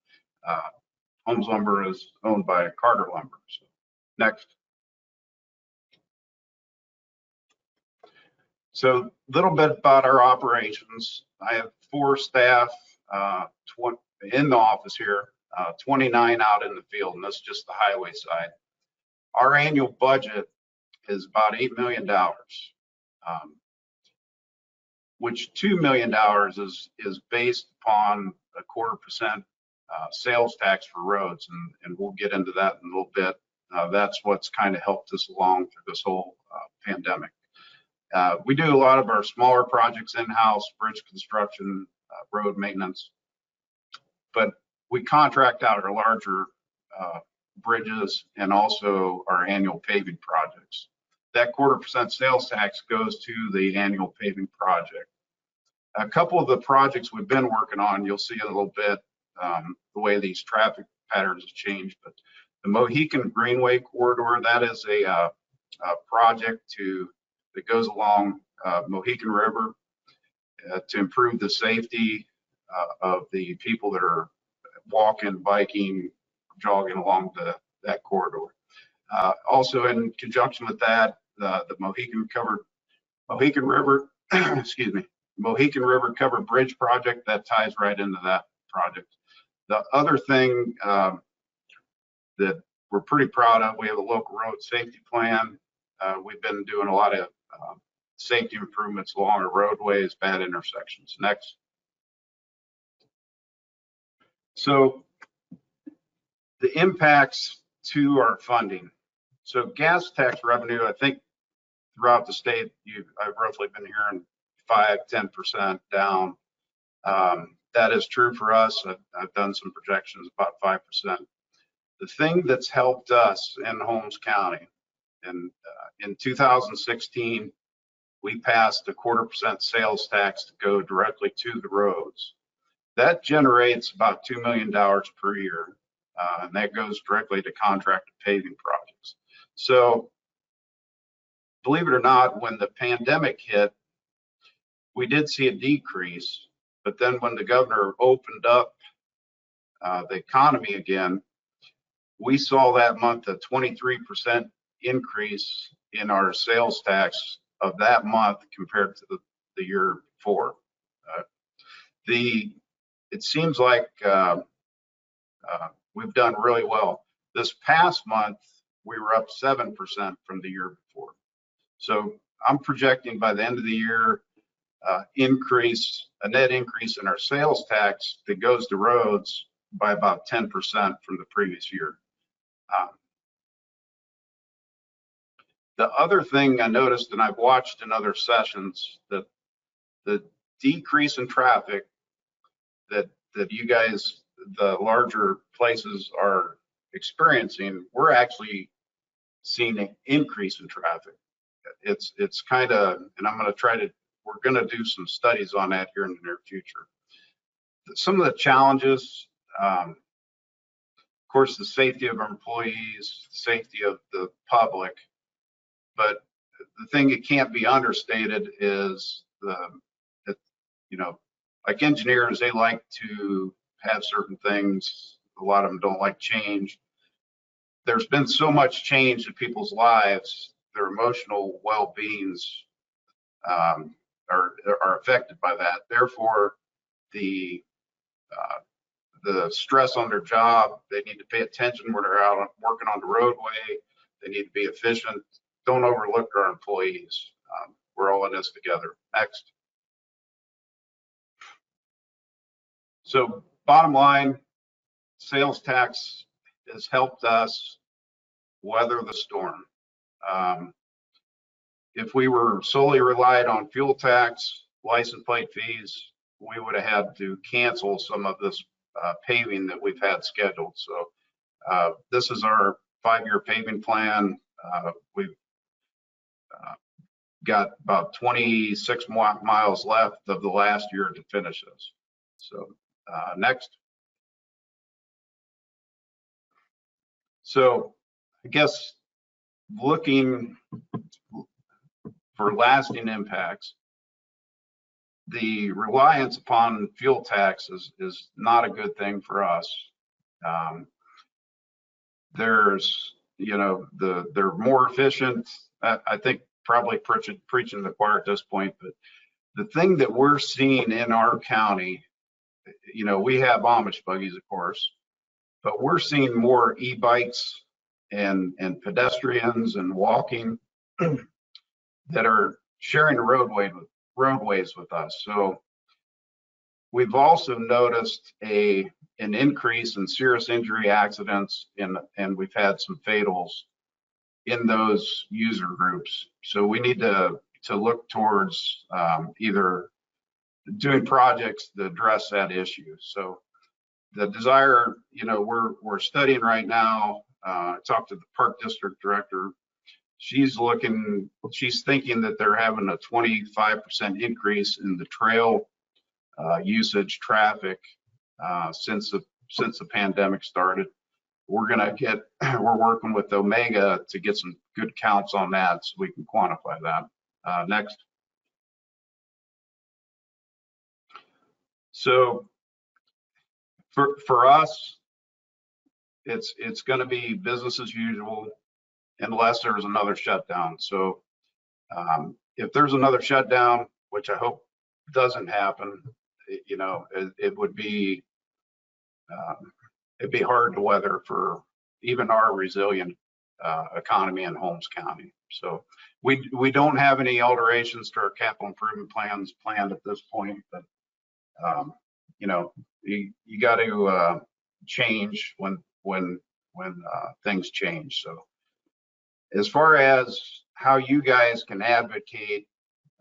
Holmes Lumber is owned by Carter Lumber. So, next. So a little bit about our operations. I have 4 staff in the office here, 29 out in the field, and that's just the highway side. Our annual budget is about $8 million, which $2 million is based upon a 0.25% sales tax for roads, and we'll get into that in a little bit. That's what's kind of helped us along through this whole pandemic. We do a lot of our smaller projects in-house, bridge construction, road maintenance, but we contract out our larger bridges and also our annual paving projects. That 0.25% sales tax goes to the annual paving project. A couple of the projects we've been working on, you'll see in a little bit the way these traffic patterns have changed, but the Mohican Greenway corridor, that is a project that goes along Mohican River to improve the safety of the people that are walking, biking, jogging along that corridor. Also in conjunction with that, the Mohican River, excuse me, Mohican River Covered Bridge project that ties right into that project. The other thing that we're pretty proud of, we have a local road safety plan. We've been doing a lot of safety improvements along our roadways, bad intersections. Next. So the impacts to our funding. So gas tax revenue, I think throughout the state, I've roughly been hearing 5–10% down. That is true for us. I've done some projections about 5%. The thing that's helped us in Holmes County, and in 2016, we passed a 0.25% sales tax to go directly to the roads. That generates about $2 million per year, and that goes directly to contracted paving projects. So believe it or not, when the pandemic hit, we did see a decrease, but then when the governor opened up the economy again, we saw that month a 23% increase in our sales tax of that month compared to the year before. It seems like we've done really well. This past month, we were up 7% from the year before. So I'm projecting by the end of the year, a net increase in our sales tax that goes to roads by about 10% from the previous year. The other thing I noticed, and I've watched in other sessions, that the decrease in traffic that you guys, the larger places, are experiencing, we're actually seeing an increase in traffic. It's kind of, and we're going to do some studies on that here in the near future. Some of the challenges, of course, the safety of our employees, safety of the public, but the thing that can't be understated is like engineers, they like to have certain things. A lot of them don't like change. There's been so much change in people's lives, their emotional well-beings are affected by that. Therefore, the stress on their job, they need to pay attention when they're out working on the roadway. They need to be efficient. Don't overlook our employees. We're all in this together. Next. So bottom line, sales tax has helped us weather the storm. If we were solely relied on fuel tax, license plate fees, we would have had to cancel some of this paving that we've had scheduled. So this is our 5-year paving plan. We've got about 26 miles left of the last year to finish this. So next. So I guess looking for lasting impacts, the reliance upon fuel tax is not a good thing for us. There's, you know, they're more efficient. I think probably preaching to the choir at this point, but the thing that we're seeing in our county, you know, we have Amish buggies, of course, but we're seeing more e-bikes and pedestrians and walking that are sharing the roadways with us. So we've also noticed an increase in serious injury accidents, and we've had some fatals in those user groups. So we need to look towards either doing projects to address that issue. So the desire, you know, we're studying right now. I talked to the park district director. She's thinking that they're having a 25% increase in the trail usage traffic since the pandemic started. We're working with Omega to get some good counts on that so we can quantify that. Next. So for us, it's going to be business as usual unless there's another shutdown. So if there's another shutdown, which I hope doesn't happen, you know, it'd be hard to weather for even our resilient economy in Holmes County. So we don't have any alterations to our capital improvement plans planned at this point, but you know, you got to change when things change. So as far as how you guys can advocate,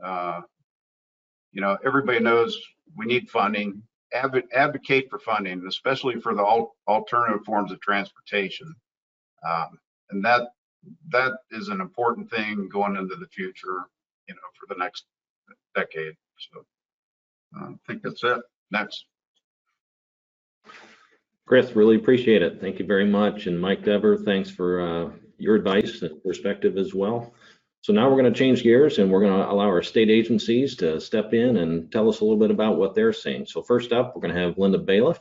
you know, everybody knows we need funding. Advocate for funding, especially for the alternative forms of transportation, and that is an important thing going into the future, you know, for the next decade. So I think that's it. Next. Chris, really appreciate it. Thank you very much. And Mike Dever, thanks for your advice and perspective as well. So now we're going to change gears and we're going to allow our state agencies to step in and tell us a little bit about what they're seeing. So first up, we're going to have Linda Bailiff,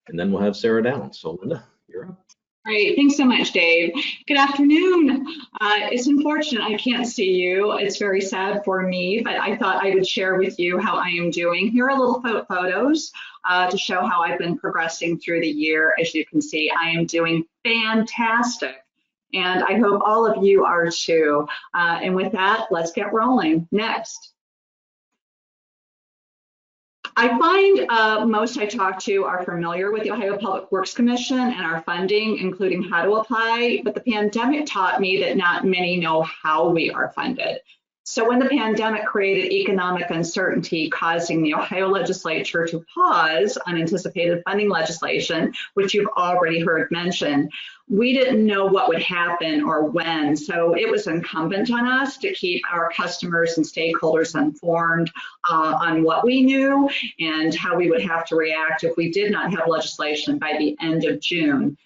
and then we'll have Sara Downs. So Linda, you're up. Great, thanks so much, Dave. Good afternoon. It's unfortunate I can't see you. It's very sad for me, but I thought I would share with you how I am doing. Here are little photos to show how I've been progressing through the year. As you can see, I am doing fantastic, and I hope all of you are too. And with that, let's get rolling. Next. I find most I talk to are familiar with the Ohio Public Works Commission and our funding, including how to apply, but the pandemic taught me that not many know how we are funded. So when the pandemic created economic uncertainty, causing the Ohio legislature to pause unanticipated funding legislation, which you've already heard mentioned, we didn't know what would happen or when. So it was incumbent on us to keep our customers and stakeholders informed on what we knew and how we would have to react if we did not have legislation by the end of June.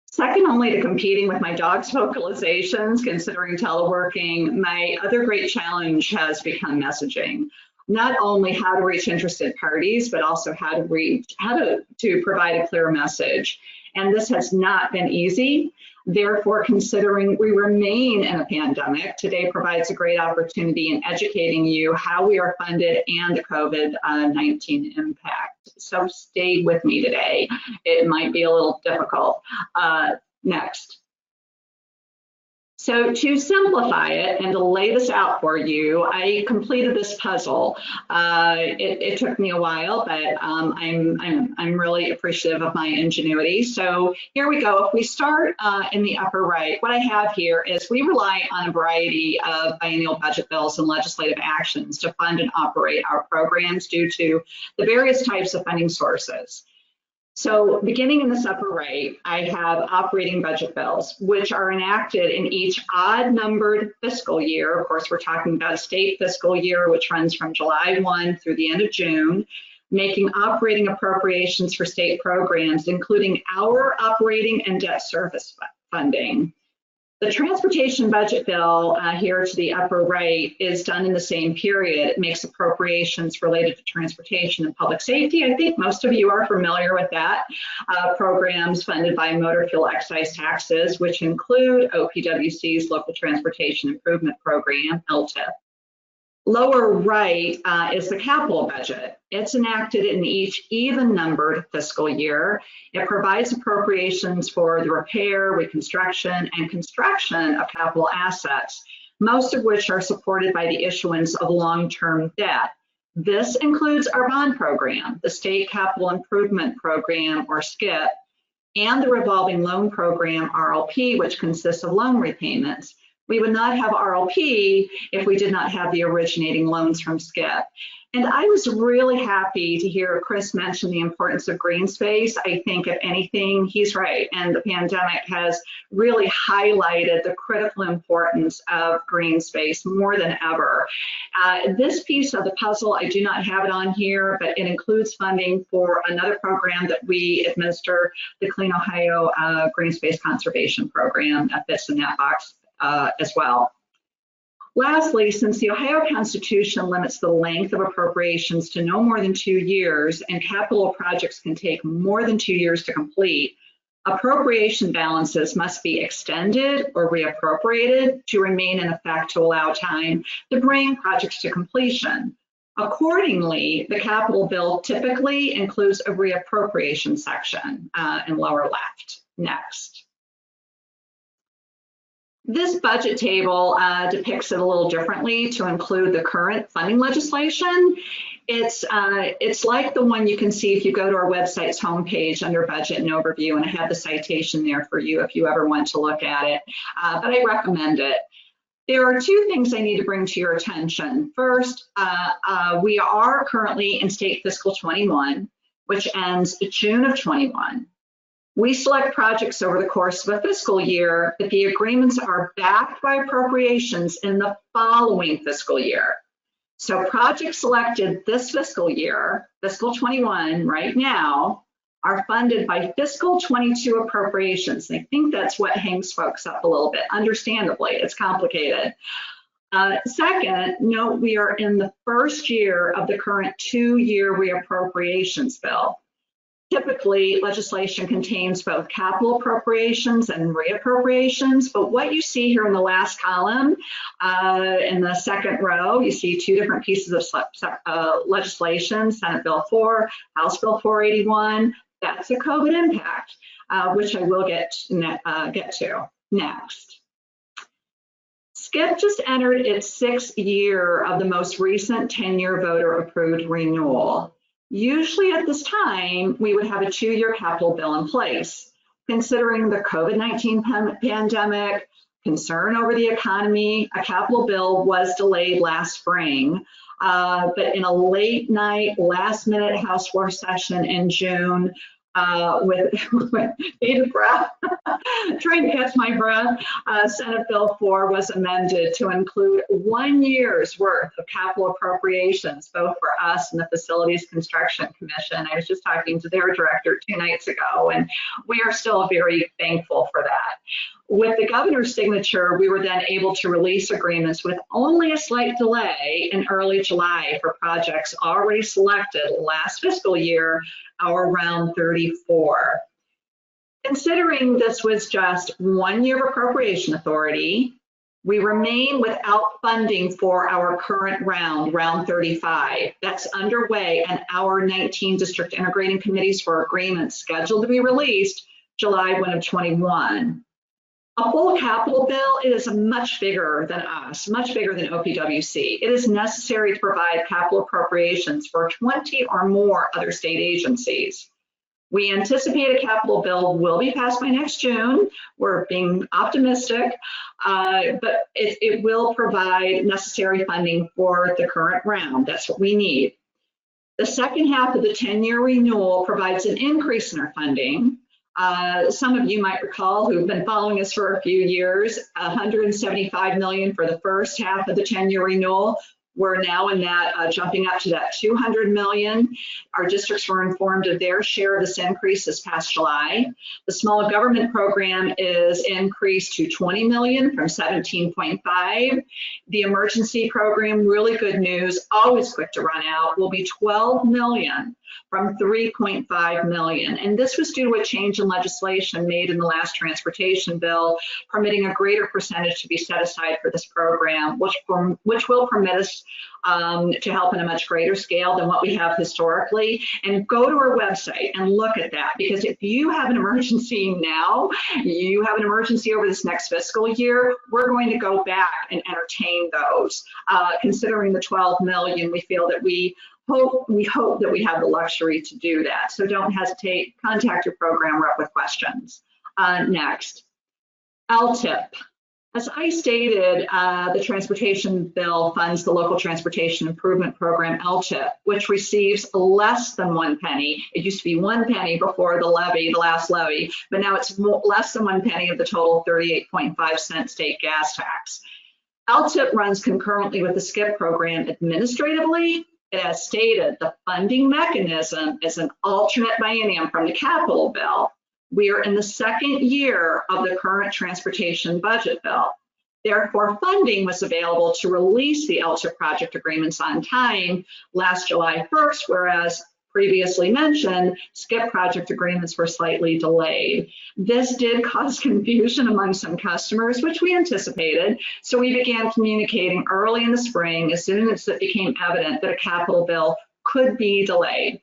Second only to competing with my dog's vocalizations, considering teleworking, my other great challenge has become messaging. Not only how to reach interested parties, but also how to provide a clear message. And this has not been easy. Therefore, considering we remain in a pandemic, today provides a great opportunity in educating you how we are funded and the COVID-19 impact. So stay with me today. It might be a little difficult. Next. So to simplify it and to lay this out for you, I completed this puzzle. It took me a while, but I'm really appreciative of my ingenuity. So here we go. If we start in the upper right, what I have here is we rely on a variety of biennial budget bills and legislative actions to fund and operate our programs due to the various types of funding sources. So beginning in this upper right, I have operating budget bills, which are enacted in each odd numbered fiscal year. Of course, we're talking about a state fiscal year, which runs from July 1 through the end of June, making operating appropriations for state programs, including our operating and debt service funding. The transportation budget bill here to the upper right is done in the same period. It makes appropriations related to transportation and public safety. I think most of you are familiar with that. Programs funded by motor fuel excise taxes, which include OPWC's Local Transportation Improvement Program, LTAP. Lower right is the capital budget. It's enacted in each even numbered fiscal year. It provides appropriations for the repair, reconstruction, and construction of capital assets, most of which are supported by the issuance of long-term debt. This includes our bond program, the State Capital Improvement Program, or SCIP, and the revolving loan program, RLP, which consists of loan repayments. We would not have RLP if we did not have the originating loans from SCIP. And I was really happy to hear Chris mention the importance of green space. I think if anything, he's right. And the pandemic has really highlighted the critical importance of green space more than ever. This piece of the puzzle, I do not have it on here, but it includes funding for another program that we administer, the Clean Ohio Green Space Conservation Program. That fits in that box as well. Lastly, since the Ohio Constitution limits the length of appropriations to no more than 2 years, and capital projects can take more than 2 years to complete, appropriation balances must be extended or reappropriated to remain in effect to allow time to bring projects to completion. Accordingly, the capital bill typically includes a reappropriation section in lower left. Next. This budget table depicts it a little differently to include the current funding legislation. It's like the one you can see if you go to our website's homepage under budget and overview, and I have the citation there for you if you ever want to look at it, but I recommend it. There are two things I need to bring to your attention. First, we are currently in state fiscal 21, which ends June of 21. We select projects over the course of a fiscal year, but the agreements are backed by appropriations in the following fiscal year. So projects selected this fiscal year, fiscal 21 right now, are funded by fiscal 22 appropriations. And I think that's what hangs folks up a little bit. Understandably, it's complicated. Second, note we are in the first year of the current 2-year reappropriations bill. Typically, legislation contains both capital appropriations and reappropriations, but what you see here in the last column, in the second row, you see two different pieces of legislation, Senate Bill 4, House Bill 481. That's a COVID impact, which I will get to next. SCIP just entered its 6th year of the most recent 10-year voter-approved renewal. Usually at this time, we would have a 2-year capital bill in place. Considering the COVID-19 pandemic, concern over the economy, a capital bill was delayed last spring. But in a late night, last minute House floor session in June, with bated breath, trying to catch my breath, Senate Bill 4 was amended to include 1 year's worth of capital appropriations, both for us and the Facilities Construction Commission. I was just talking to their director 2 nights ago, and we are still very thankful for that. With the governor's signature, we were then able to release agreements with only a slight delay in early July for projects already selected last fiscal year, our round 34. Considering this was just 1 year of appropriation authority, we remain without funding for our current round 35. That's underway, and our 19 district integrating committees for agreements scheduled to be released July 1 of 21. A full capital bill is much bigger than us, much bigger than OPWC. It is necessary to provide capital appropriations for 20 or more other state agencies. We anticipate a capital bill will be passed by next June. We're being optimistic, but it will provide necessary funding for the current round. That's what we need. The second half of the 10-year renewal provides an increase in our funding. Some of you might recall who've been following us for a few years, $175 million for the first half of the 10-year renewal. We're now in that, jumping up to that $200 million. Our districts were informed of their share of this increase this past July. The small government program is increased to $20 million from 17.5. The emergency program, really good news, always quick to run out, will be $12 million from 3.5 million. And this was due to a change in legislation made in the last transportation bill, permitting a greater percentage to be set aside for this program, which will permit us to help in a much greater scale than what we have historically. And go to our website and look at that, because if you have an emergency now, you have an emergency over this next fiscal year, we're going to go back and entertain those. Considering the 12 million, we feel that we hope that we have the luxury to do that. So don't hesitate, contact your program rep with questions. Next, LTAP. As I stated, the transportation bill funds the local transportation improvement program, LTAP, which receives less than 1 penny. It used to be 1 penny before the levy, the last levy, but now it's less than 1 penny of the total 38.5-cent state gas tax. LTAP runs concurrently with the SCIP program administratively. As stated, the funding mechanism is an alternate biennium from the capital bill. We are in the second year of the current transportation budget bill. Therefore, funding was available to release the LTAP project agreements on time last July 1st, whereas previously mentioned, SCIP project agreements were slightly delayed. This did cause confusion among some customers, which we anticipated, so we began communicating early in the spring as soon as it became evident that a capital bill could be delayed.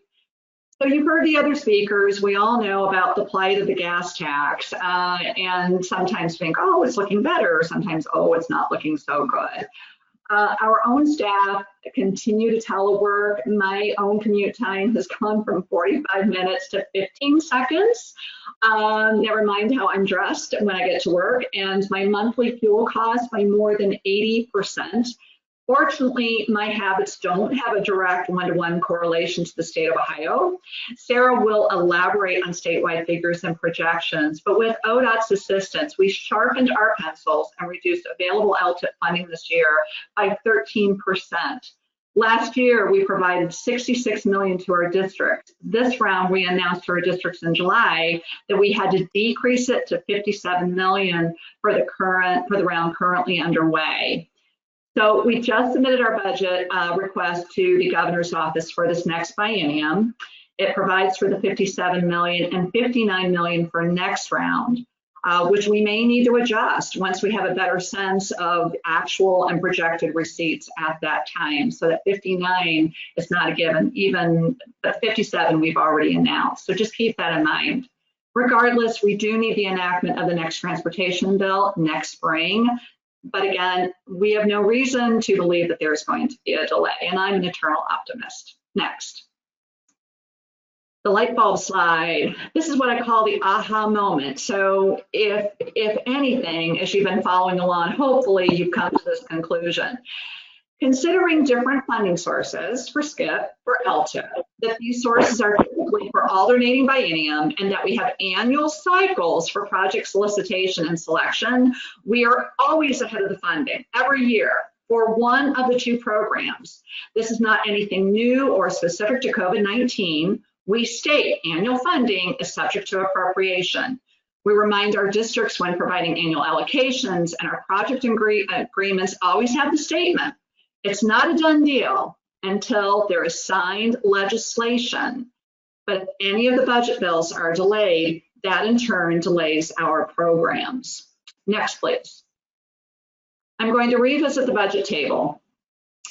So you've heard the other speakers. We all know about the plight of the gas tax, and sometimes think, oh, it's looking better, or sometimes, oh, it's not looking so good. Our own staff continue to telework. My own commute time has gone from 45 minutes to 15 seconds. Never mind how I'm dressed when I get to work, and my monthly fuel costs by more than 80%. Fortunately, my habits don't have a direct one-to-one correlation to the state of Ohio. Sara will elaborate on statewide figures and projections, but with ODOT's assistance, we sharpened our pencils and reduced available LTAP funding this year by 13%. Last year, we provided $66 million to our districts. This round, we announced to our districts in July that we had to decrease it to $57 million for the round currently underway. So we just submitted our budget request to the governor's office for this next biennium. It provides for the $57 million and $59 million for next round, which we may need to adjust once we have a better sense of actual and projected receipts at that time. So that 59 is not a given, even the 57 we've already announced. So just keep that in mind. Regardless, we do need the enactment of the next transportation bill next spring. But again, we have no reason to believe that there's going to be a delay, and I'm an eternal optimist. Next. The light bulb slide. This is what I call the aha moment. So if anything, as you've been following along, hopefully you've come to this conclusion. Considering different funding sources for SCIP, for LTAP, that these sources are typically for alternating biennium and that we have annual cycles for project solicitation and selection, we are always ahead of the funding every year for one of the two programs. This is not anything new or specific to COVID-19. We state annual funding is subject to appropriation. We remind our districts when providing annual allocations, and our project agreements always have the statement, it's not a done deal until there is signed legislation. But if any of the budget bills are delayed, that in turn delays our programs. Next, please. I'm going to revisit the budget table.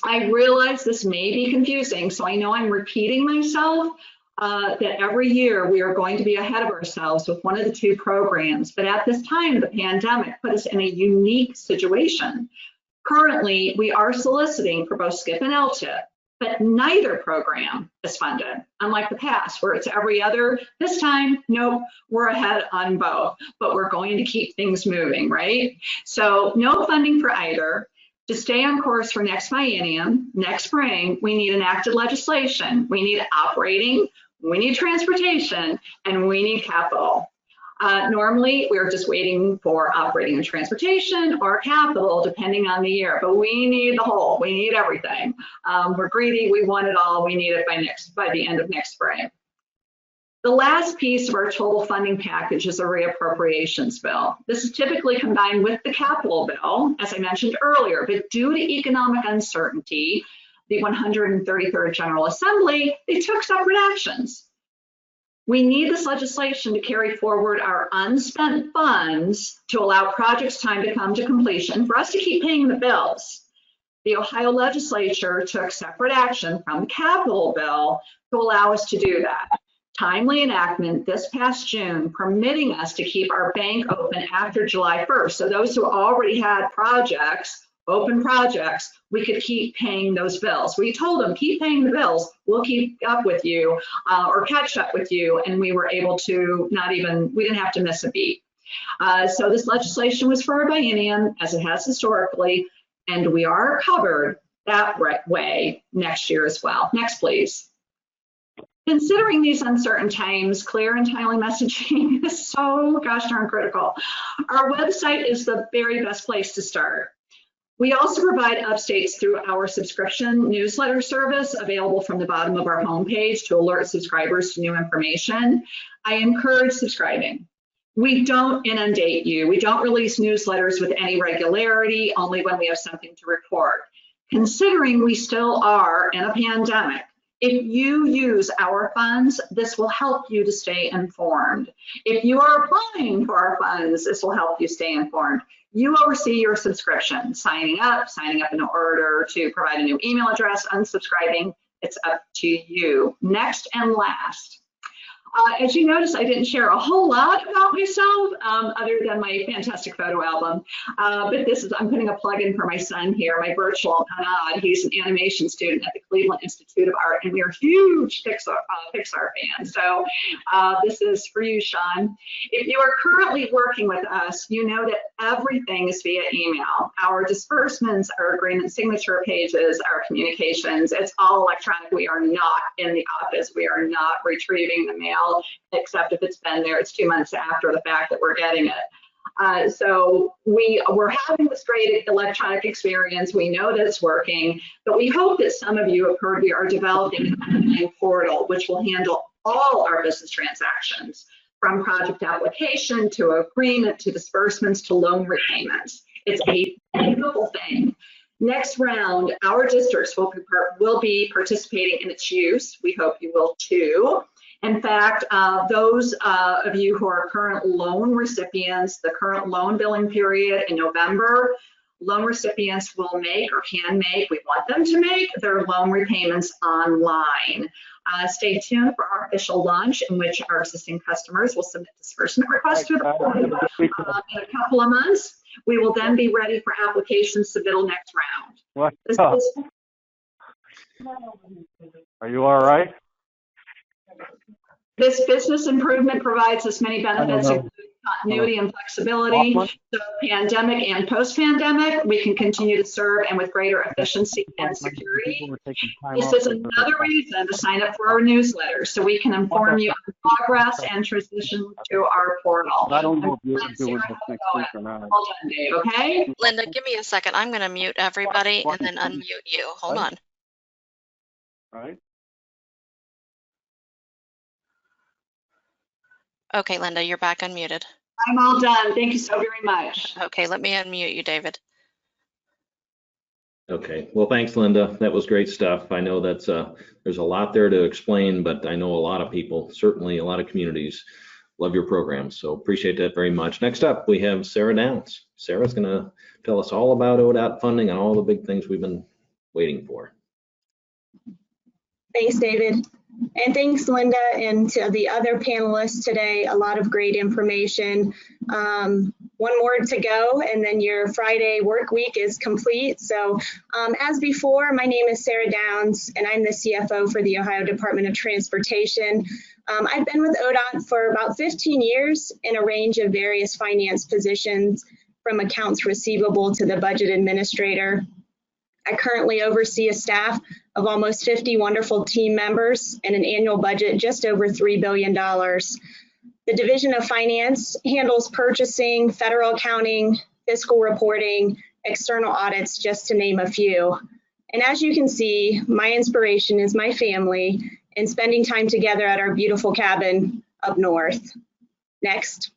I realize this may be confusing, so I know I'm repeating myself, that every year we are going to be ahead of ourselves with one of the two programs. But at this time, the pandemic put us in a unique situation. Currently, we are soliciting for both SCIP and LTAP, but neither program is funded, unlike the past where it's every other. This time, nope, we're ahead on both, but we're going to keep things moving, right? So no funding for either. To stay on course for next biennium, next spring, we need enacted legislation, we need operating, we need transportation, and we need capital. Normally, we're just waiting for operating and transportation or capital, depending on the year, but we need the whole, we need everything. We're greedy, we want it all, we need it by the end of next spring. The last piece of our total funding package is a reappropriations bill. This is typically combined with the capital bill, as I mentioned earlier, but due to economic uncertainty, the 133rd General Assembly, they took separate actions. We need this legislation to carry forward our unspent funds to allow projects time to come to completion for us to keep paying the bills. The Ohio legislature took separate action from the capital bill to allow us to do that. Timely enactment this past June, permitting us to keep our bank open after July 1st. So those who already had projects, open projects, we could keep paying those bills. We told them, keep paying the bills, we'll keep up with you or catch up with you. And we were able to we didn't have to miss a beat. So this legislation was for a biennium, as it has historically, and we are covered that way next year as well. Next, please. Considering these uncertain times, clear and timely messaging is so gosh darn critical. Our website is the very best place to start. We also provide updates through our subscription newsletter service available from the bottom of our homepage to alert subscribers to new information. I encourage subscribing. We don't inundate you. We don't release newsletters with any regularity, only when we have something to report. Considering we still are in a pandemic, if you use our funds, this will help you to stay informed. If you are applying for our funds, this will help you stay informed. You oversee your subscription, signing up in order to provide a new email address, unsubscribing, it's up to you. Next and last. As you notice, I didn't share a whole lot about myself other than my fantastic photo album. But I'm putting a plug in for my son here, my virtual Anad. He's an animation student at the Cleveland Institute of Art, and we are huge Pixar fans. So this is for you, Sean. If you are currently working with us, you know that everything is via email. Our disbursements, our agreement signature pages, our communications, it's all electronic. We are not in the office. We are not retrieving the mail, except if it's been there. It's 2 months after the fact that we're getting it. So we're having this great electronic experience. We know that it's working, but we hope that some of you have heard we are developing an online portal which will handle all our business transactions, from project application to agreement to disbursements to loan repayments. It's a beautiful thing. Next round, our districts will be participating in its use. We hope you will too. In fact, those of you who are current loan recipients, the current loan billing period in November, loan recipients will make or can make, we want them to make their loan repayments online. Stay tuned for our official launch in which our existing customers will submit disbursement requests to the portal in a couple of months. We will then be ready for application submittal next round. Are you all right? This business improvement provides us many benefits, including continuity and flexibility. So pandemic and post-pandemic, we can continue to serve and with greater efficiency and security. This is another reason to sign up for our newsletter so we can inform you on progress and transition to our portal. I don't know if you're doing this next week or not. Hold on, Dave, okay? Linda, give me a second. I'm going to mute everybody and then unmute you. Hold on. All right. Okay, Linda, you're back unmuted. I'm all done. Thank you so very much. Okay, let me unmute you, David. Okay, well, thanks, Linda. That was great stuff. I know that's there's a lot there to explain, but I know a lot of people, certainly a lot of communities, love your program. So appreciate that very much. Next up, we have Sara Downs. Sara's going to tell us all about ODOT funding and all the big things we've been waiting for. Thanks, David. And thanks, Linda, and to the other panelists today. A lot of great information. One more to go, and then your Friday work week is complete. So as before, my name is Sara Downs, and I'm the CFO for the Ohio Department of Transportation. I've been with ODOT for about 15 years in a range of various finance positions. from accounts receivable to the budget administrator. I currently oversee a staff of almost 50 wonderful team members and an annual budget just over $3 billion. The Division of Finance handles purchasing, federal accounting, fiscal reporting, external audits, just to name a few. And as you can see, my inspiration is my family and spending time together at our beautiful cabin up north. Next.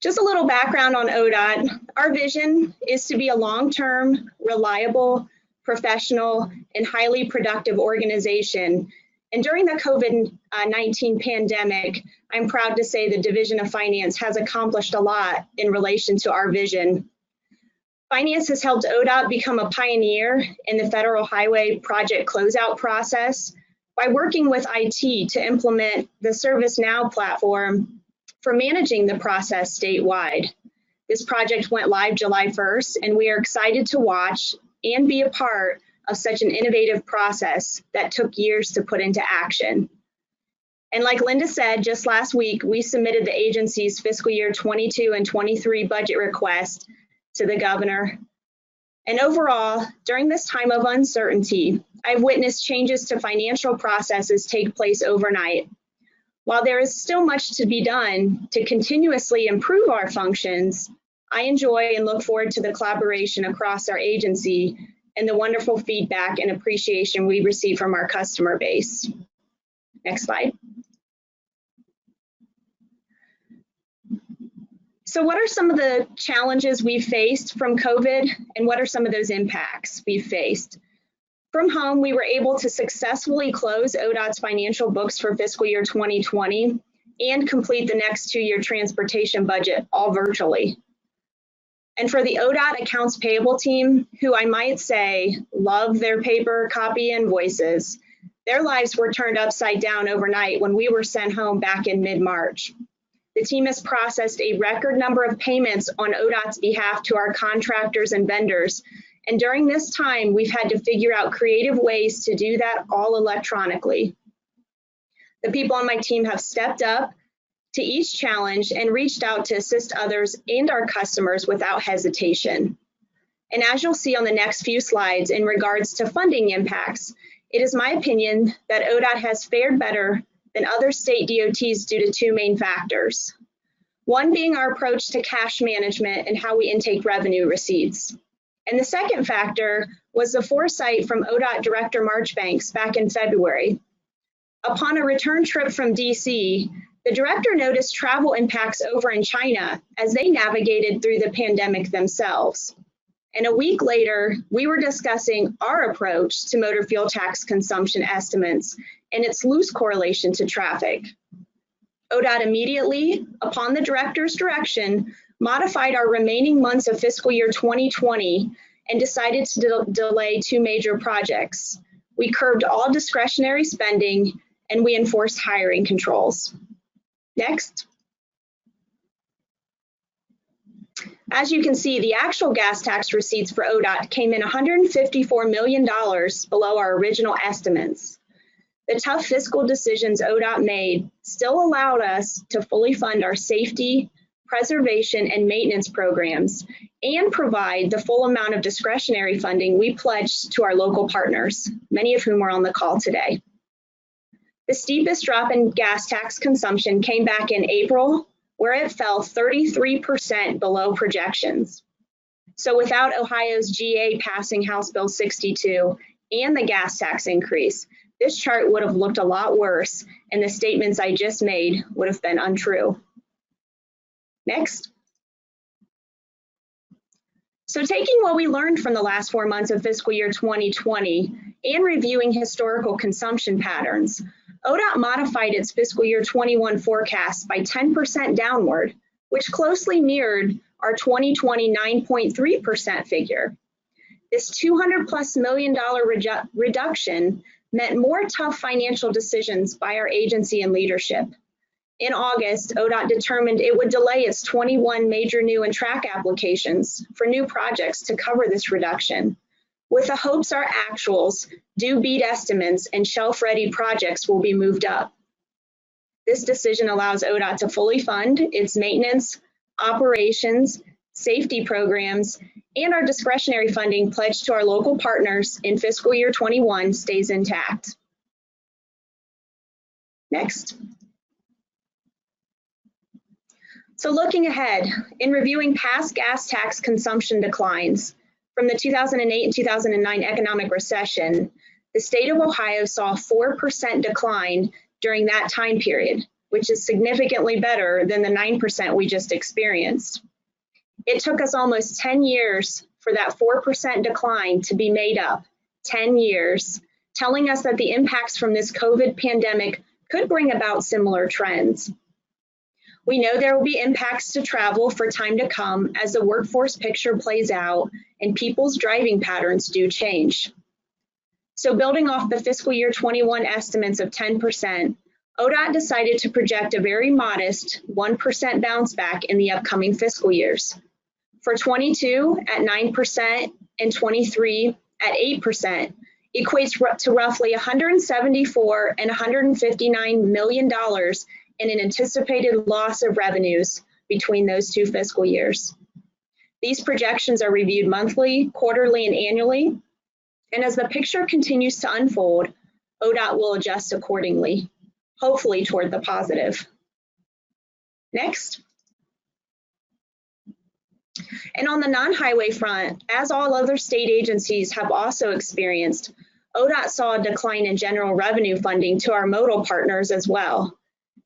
Just a little background on ODOT. Our vision is to be a long-term, reliable, professional, and highly productive organization. And during the COVID-19 pandemic, I'm proud to say the Division of Finance has accomplished a lot in relation to our vision. Finance has helped ODOT become a pioneer in the federal highway project closeout process by working with IT to implement the ServiceNow platform for managing the process statewide. This project went live July 1st, and we are excited to watch and be a part of such an innovative process that took years to put into action. And like Linda said, just last week, we submitted the agency's fiscal year 22 and 23 budget request to the governor. And overall, during this time of uncertainty, I've witnessed changes to financial processes take place overnight. While there is still much to be done to continuously improve our functions, I enjoy and look forward to the collaboration across our agency and the wonderful feedback and appreciation we receive from our customer base. Next slide. So what are some of the challenges we've faced from COVID, and what are some of those impacts we've faced? From home, we were able to successfully close ODOT's financial books for fiscal year 2020 and complete the next 2-year transportation budget all virtually. And for the ODOT accounts payable team, who I might say love their paper copy invoices, their lives were turned upside down overnight when we were sent home back in mid-March. The team has processed a record number of payments on ODOT's behalf to our contractors and vendors. And during this time, we've had to figure out creative ways to do that all electronically. The people on my team have stepped up to each challenge and reached out to assist others and our customers without hesitation. And as you'll see on the next few slides in regards to funding impacts, it is my opinion that ODOT has fared better than other state DOTs due to 2 main factors. One being our approach to cash management and how we intake revenue receipts. And the second factor was the foresight from ODOT Director Marchbanks back in February. Upon a return trip from DC, the director noticed travel impacts over in China as they navigated through the pandemic themselves. And a week later, we were discussing our approach to motor fuel tax consumption estimates and its loose correlation to traffic. ODOT immediately, upon the director's direction, modified our remaining months of fiscal year 2020 and decided to delay 2 major projects. We curbed all discretionary spending and we enforced hiring controls. Next. As you can see, the actual gas tax receipts for ODOT came in $154 million below our original estimates. The tough fiscal decisions ODOT made still allowed us to fully fund our safety, preservation, and maintenance programs and provide the full amount of discretionary funding we pledged to our local partners, many of whom are on the call today. The steepest drop in gas tax consumption came back in April, where it fell 33% below projections. So without Ohio's GA passing House Bill 62 and the gas tax increase, this chart would have looked a lot worse and the statements I just made would have been untrue. Next. So taking what we learned from the last 4 months of fiscal year 2020 and reviewing historical consumption patterns, ODOT modified its fiscal year 21 forecast by 10% downward, which closely mirrored our 2020 9.3% figure. This $200+ million reduction meant more tough financial decisions by our agency and leadership. In August, ODOT determined it would delay its 21 major new and track applications for new projects to cover this reduction, with the hopes our actuals do beat estimates and shelf-ready projects will be moved up. This decision allows ODOT to fully fund its maintenance, operations, safety programs, and our discretionary funding pledged to our local partners in fiscal year 21 stays intact. Next. So looking ahead, in reviewing past gas tax consumption declines from the 2008 and 2009 economic recession, the state of Ohio saw a 4% decline during that time period, which is significantly better than the 9% we just experienced. It took us almost 10 years for that 4% decline to be made up, 10 years, telling us that the impacts from this COVID pandemic could bring about similar trends. We know there will be impacts to travel for time to come as the workforce picture plays out and people's driving patterns do change. So building off the fiscal year 21 estimates of 10%, ODOT decided to project a very modest 1% bounce back in the upcoming fiscal years. For 22 at 9% and 23 at 8% equates to roughly $174 and $159 million in an anticipated loss of revenues between those two fiscal years. These projections are reviewed monthly, quarterly, and annually. And as the picture continues to unfold, ODOT will adjust accordingly, hopefully toward the positive. Next. And on the non-highway front, as all other state agencies have also experienced, ODOT saw a decline in general revenue funding to our modal partners as well.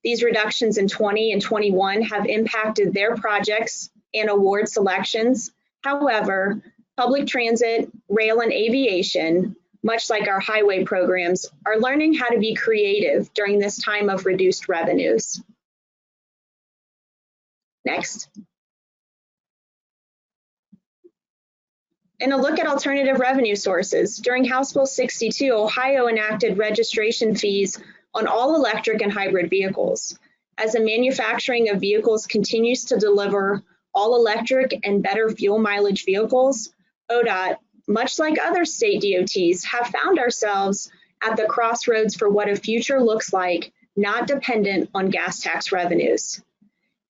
These reductions in 20 and 21 have impacted their projects and award selections. However, public transit, rail, and aviation, much like our highway programs, are learning how to be creative during this time of reduced revenues. Next. And a look at alternative revenue sources. During House Bill 62, Ohio enacted registration fees on all electric and hybrid vehicles. As the manufacturing of vehicles continues to deliver all electric and better fuel mileage vehicles, ODOT, much like other state DOTs, have found ourselves at the crossroads for what a future looks like, not dependent on gas tax revenues.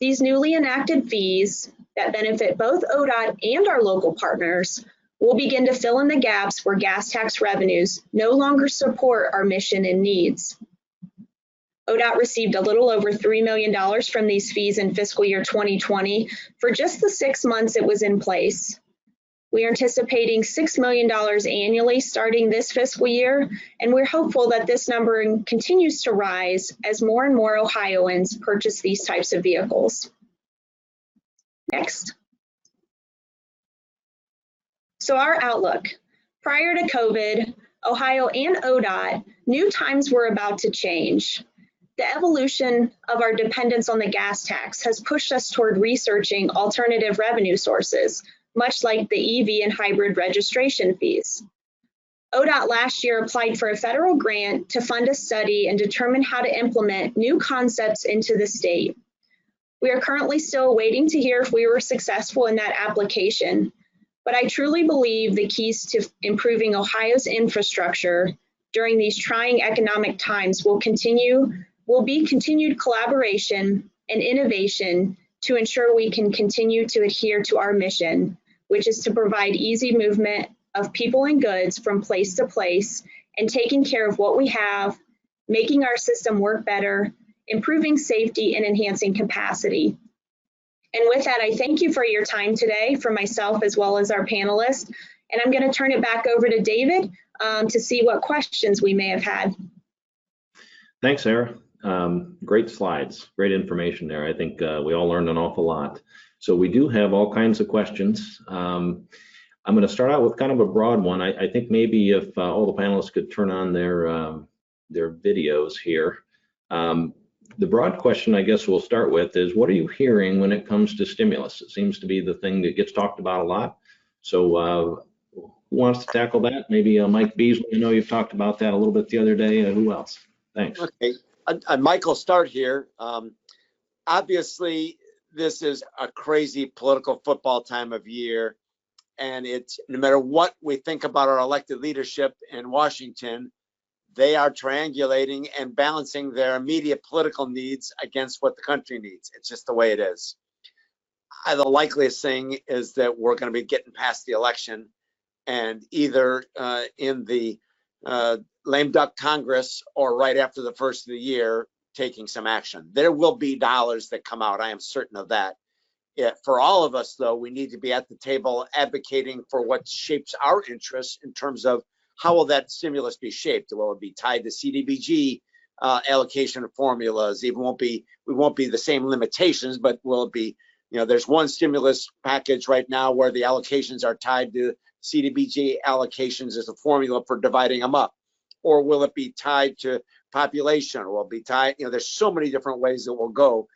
These newly enacted fees that benefit both ODOT and our local partners will begin to fill in the gaps where gas tax revenues no longer support our mission and needs. ODOT received a little over $3 million from these fees in fiscal year 2020 for just the 6 months it was in place. We are anticipating $6 million annually starting this fiscal year, and we're hopeful that this number continues to rise as more and more Ohioans purchase these types of vehicles. Next. So our outlook. Prior to COVID, Ohio and ODOT knew times were about to change. The evolution of our dependence on the gas tax has pushed us toward researching alternative revenue sources, much like the EV and hybrid registration fees. ODOT last year applied for a federal grant to fund a study and determine how to implement new concepts into the state. We are currently still waiting to hear if we were successful in that application, but I truly believe the keys to improving Ohio's infrastructure during these trying economic times will be continued collaboration and innovation to ensure we can continue to adhere to our mission, which is to provide easy movement of people and goods from place to place and taking care of what we have, making our system work better, improving safety, and enhancing capacity. And with that, I thank you for your time today, for myself as well as our panelists. And I'm going to turn it back over to David to see what questions we may have had. Thanks, Sara. Great slides, great information there. I think we all learned an awful lot. So we do have all kinds of questions. I'm going to start out with kind of a broad one. I think maybe if all the panelists could turn on their videos here. The broad question I guess we'll start with is, what are you hearing when it comes to stimulus? It seems to be the thing that gets talked about a lot. So who wants to tackle that? Maybe Mike Beazley. I know you've talked about that a little bit the other day. Who else? Thanks. Okay, Michael, start here. Obviously, this is a crazy political football time of year, and it's no matter what we think about our elected leadership in Washington, they are triangulating and balancing their immediate political needs against what the country needs. It's just the way it is. The likeliest thing is that we're going to be getting past the election, and either in the lame duck Congress or right after the first of the year, taking some action. There will be dollars that come out. I am certain of that. For all of us, though, we need to be at the table advocating for what shapes our interests in terms of how will that stimulus be shaped? Will it be tied to CDBG allocation formulas? We won't be the same limitations, but will it be, there's one stimulus package right now where the allocations are tied to CDBG allocations as a formula for dividing them up. Or will it be tied to population? Or will it be tied, there's so many different ways it will go.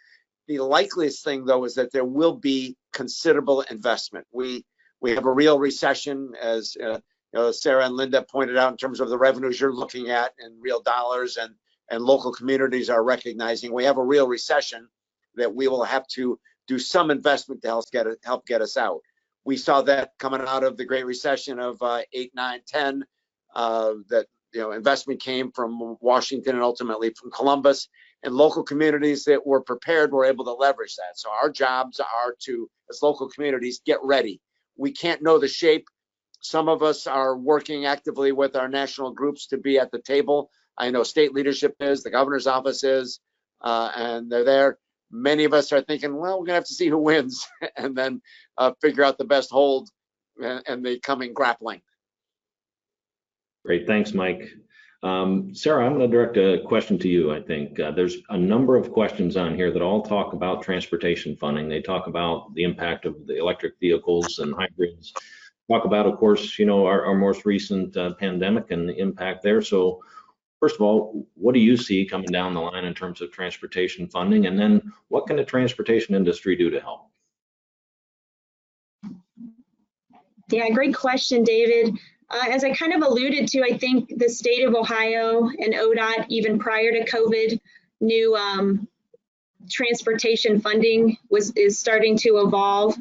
The likeliest thing, though, is that there will be considerable investment. We have a real recession, as Sara and Linda pointed out, in terms of the revenues you're looking at in real dollars, and local communities are recognizing we have a real recession that we will have to do some investment to help get us out. We saw that coming out of the Great Recession of 8, 9, 10, that investment came from Washington and ultimately from Columbus, and local communities that were prepared were able to leverage that. So our jobs are to, as local communities, get ready. We can't know the shape. Some of us are working actively with our national groups to be at the table. I know state leadership is, the governor's office is, and they're there. Many of us are thinking, well, we're gonna have to see who wins and then figure out the best hold and the coming grappling. Great, thanks, Mike. Sara, I'm going to direct a question to you. I think there's a number of questions on here that all talk about transportation funding. They talk about the impact of the electric vehicles and hybrids. Talk about, of course, our most recent pandemic and the impact there. So first of all, what do you see coming down the line in terms of transportation funding? And then what can the transportation industry do to help? Yeah, great question, David. As I kind of alluded to, I think the state of Ohio and ODOT, even prior to COVID, knew transportation funding is starting to evolve.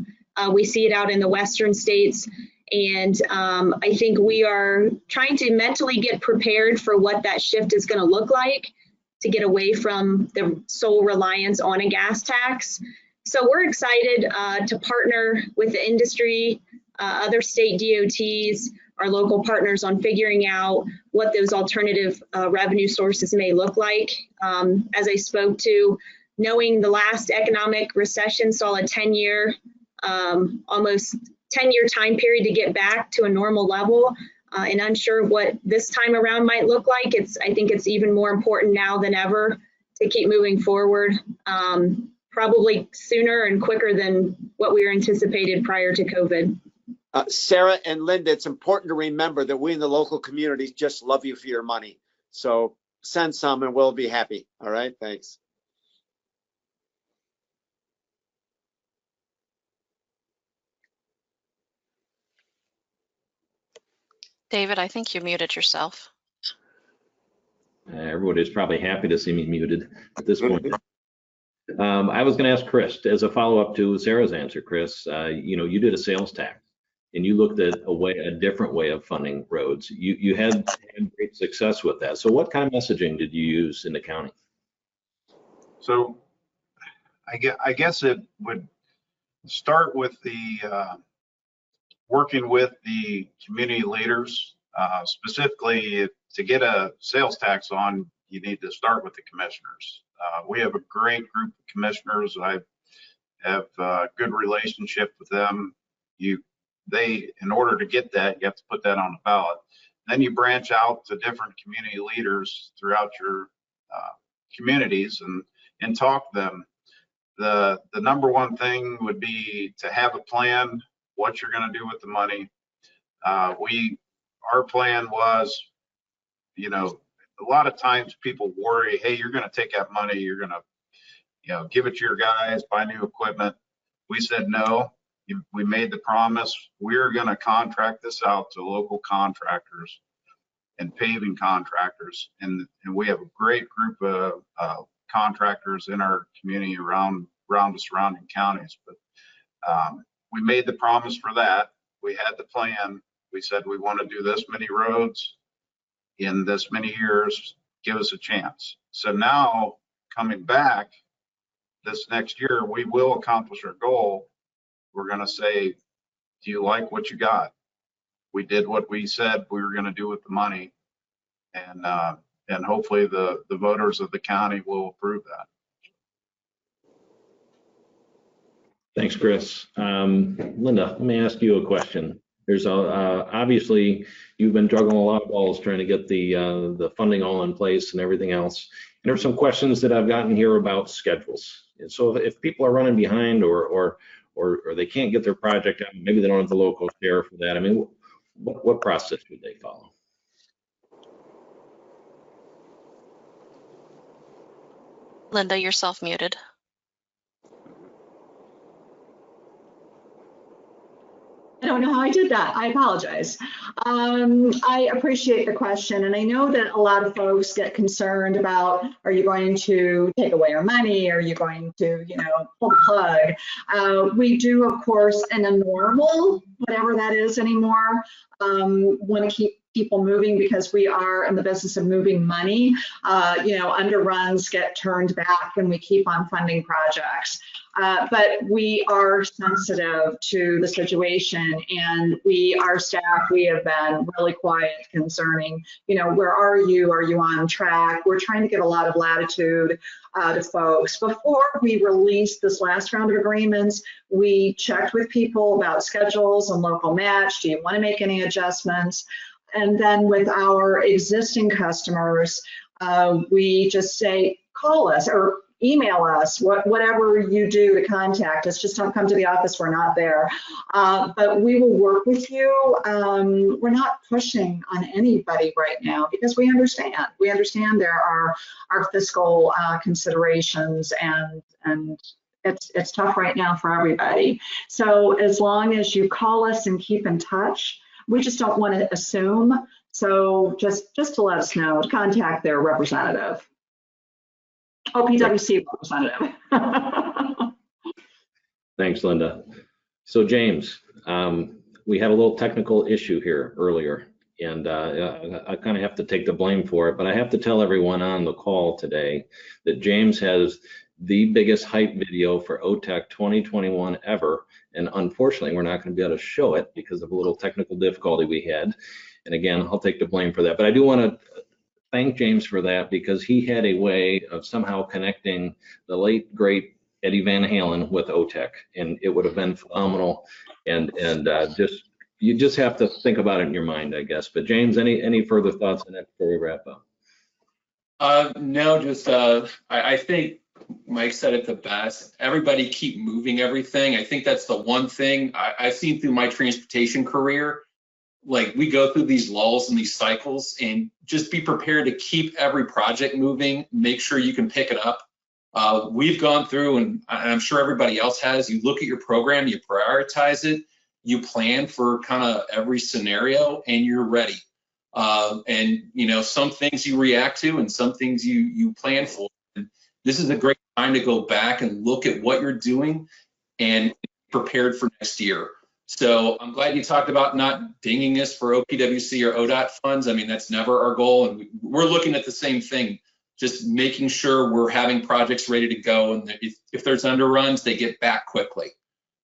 We see it out in the western states. And I think we are trying to mentally get prepared for what that shift is going to look like to get away from the sole reliance on a gas tax. So we're excited to partner with the industry, other state DOTs, our local partners on figuring out what those alternative revenue sources may look like. As I spoke to, knowing the last economic recession saw a 10-year, almost 10-year time period to get back to a normal level, and unsure what this time around might look like, I think it's even more important now than ever to keep moving forward, probably sooner and quicker than what we were anticipated prior to COVID. Sara and Linda, it's important to remember that we in the local communities just love you for your money. So send some and we'll be happy. All right, thanks. David, I think you muted yourself. Everybody's probably happy to see me muted at this point. I was going to ask Chris, as a follow-up to Sara's answer, Chris, you did a sales tax and you looked at a different way of funding roads. You had great success with that. So what kind of messaging did you use in the county? So I guess it would start with the working with the community leaders, specifically to get a sales tax on, you need to start with the commissioners. We have a great group of commissioners. I have a good relationship with them. In order to get that, you have to put that on the ballot. Then you branch out to different community leaders throughout your communities and talk to them. The number one thing would be to have a plan, what you're going to do with the money. Our plan was, a lot of times people worry, hey, you're going to take that money, you're going to, give it to your guys, buy new equipment. We said no. We made the promise. We're going to contract this out to local contractors and paving contractors, and we have a great group of contractors in our community around the surrounding counties. But we made the promise for that. We had the plan. We said we want to do this many roads. in this many years, give us a chance. So now coming back this next year, we will accomplish our goal. We're going to say, do you like what you got? We did what we said we were going to do with the money, and hopefully the voters of the county will approve that. Thanks, Chris. Linda, let me ask you a question. There's obviously you've been juggling a lot of balls trying to get the funding all in place and everything else. And there's some questions that I've gotten here about schedules. And so if people are running behind or they can't get their project out, maybe they don't have the local share for that. I mean, what process would they follow? Linda, you're self-muted. I don't know how I did that. I apologize. I appreciate the question, and I know that a lot of folks get concerned about, are you going to take away our money? Are you going to, pull the plug? We do, of course, in a normal, whatever that is anymore, want to keep people moving because we are in the business of moving money. Underruns get turned back and we keep on funding projects. But we are sensitive to the situation, and our staff, we have been really quiet concerning, where are you? Are you on track? We're trying to give a lot of latitude to folks. Before we released this last round of agreements, we checked with people about schedules and local match. Do you want to make any adjustments? And then with our existing customers, we just say, call us or email us, whatever you do to contact us. Just don't come to the office, we're not there. But we will work with you. We're not pushing on anybody right now because we understand. We understand there are fiscal considerations, and it's tough right now for everybody. So as long as you call us and keep in touch, we just don't want to assume. So just to let us know, to contact their representative. OPWC representative. Thanks, Linda. So James, we had a little technical issue here earlier, and I kind of have to take the blame for it, but I have to tell everyone on the call today that James has the biggest hype video for OTEC 2021 ever, and unfortunately we're not going to be able to show it because of a little technical difficulty we had. And again, I'll take the blame for that, but I do want to thank James for that because he had a way of somehow connecting the late great Eddie Van Halen with OTEC, and it would have been phenomenal. And you just have to think about it in your mind, I guess. But James, any further thoughts on that before we wrap up? No, just I think Mike said it the best. Everybody keep moving everything. I think that's the one thing I've seen through my transportation career. Like, we go through these lulls and these cycles, and just be prepared to keep every project moving. Make sure you can pick it up. We've gone through, and I'm sure everybody else has, you look at your program, you prioritize it, you plan for kind of every scenario, and you're ready. And some things you react to and some things you plan for. And this is a great time to go back and look at what you're doing and prepared for next year. So I'm glad you talked about not dinging us for OPWC or ODOT funds. I mean, that's never our goal. And we're looking at the same thing, just making sure we're having projects ready to go. And if there's underruns, they get back quickly.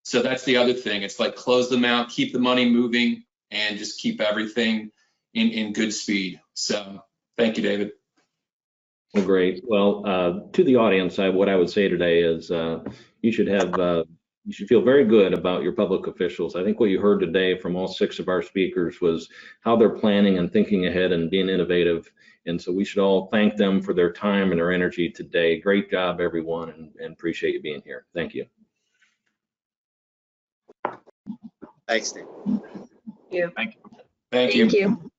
So that's the other thing. It's like, close them out, keep the money moving, and just keep everything in good speed. So thank you, David. Well, great. Well, to the audience, what I would say today is you should feel very good about your public officials. I think what you heard today from all 6 of our speakers was how they're planning and thinking ahead and being innovative. And so we should all thank them for their time and their energy today. Great job, everyone, and appreciate you being here. Thank you. Thanks, Steve. Thank you. Thank you. Thank you.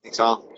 Thanks all.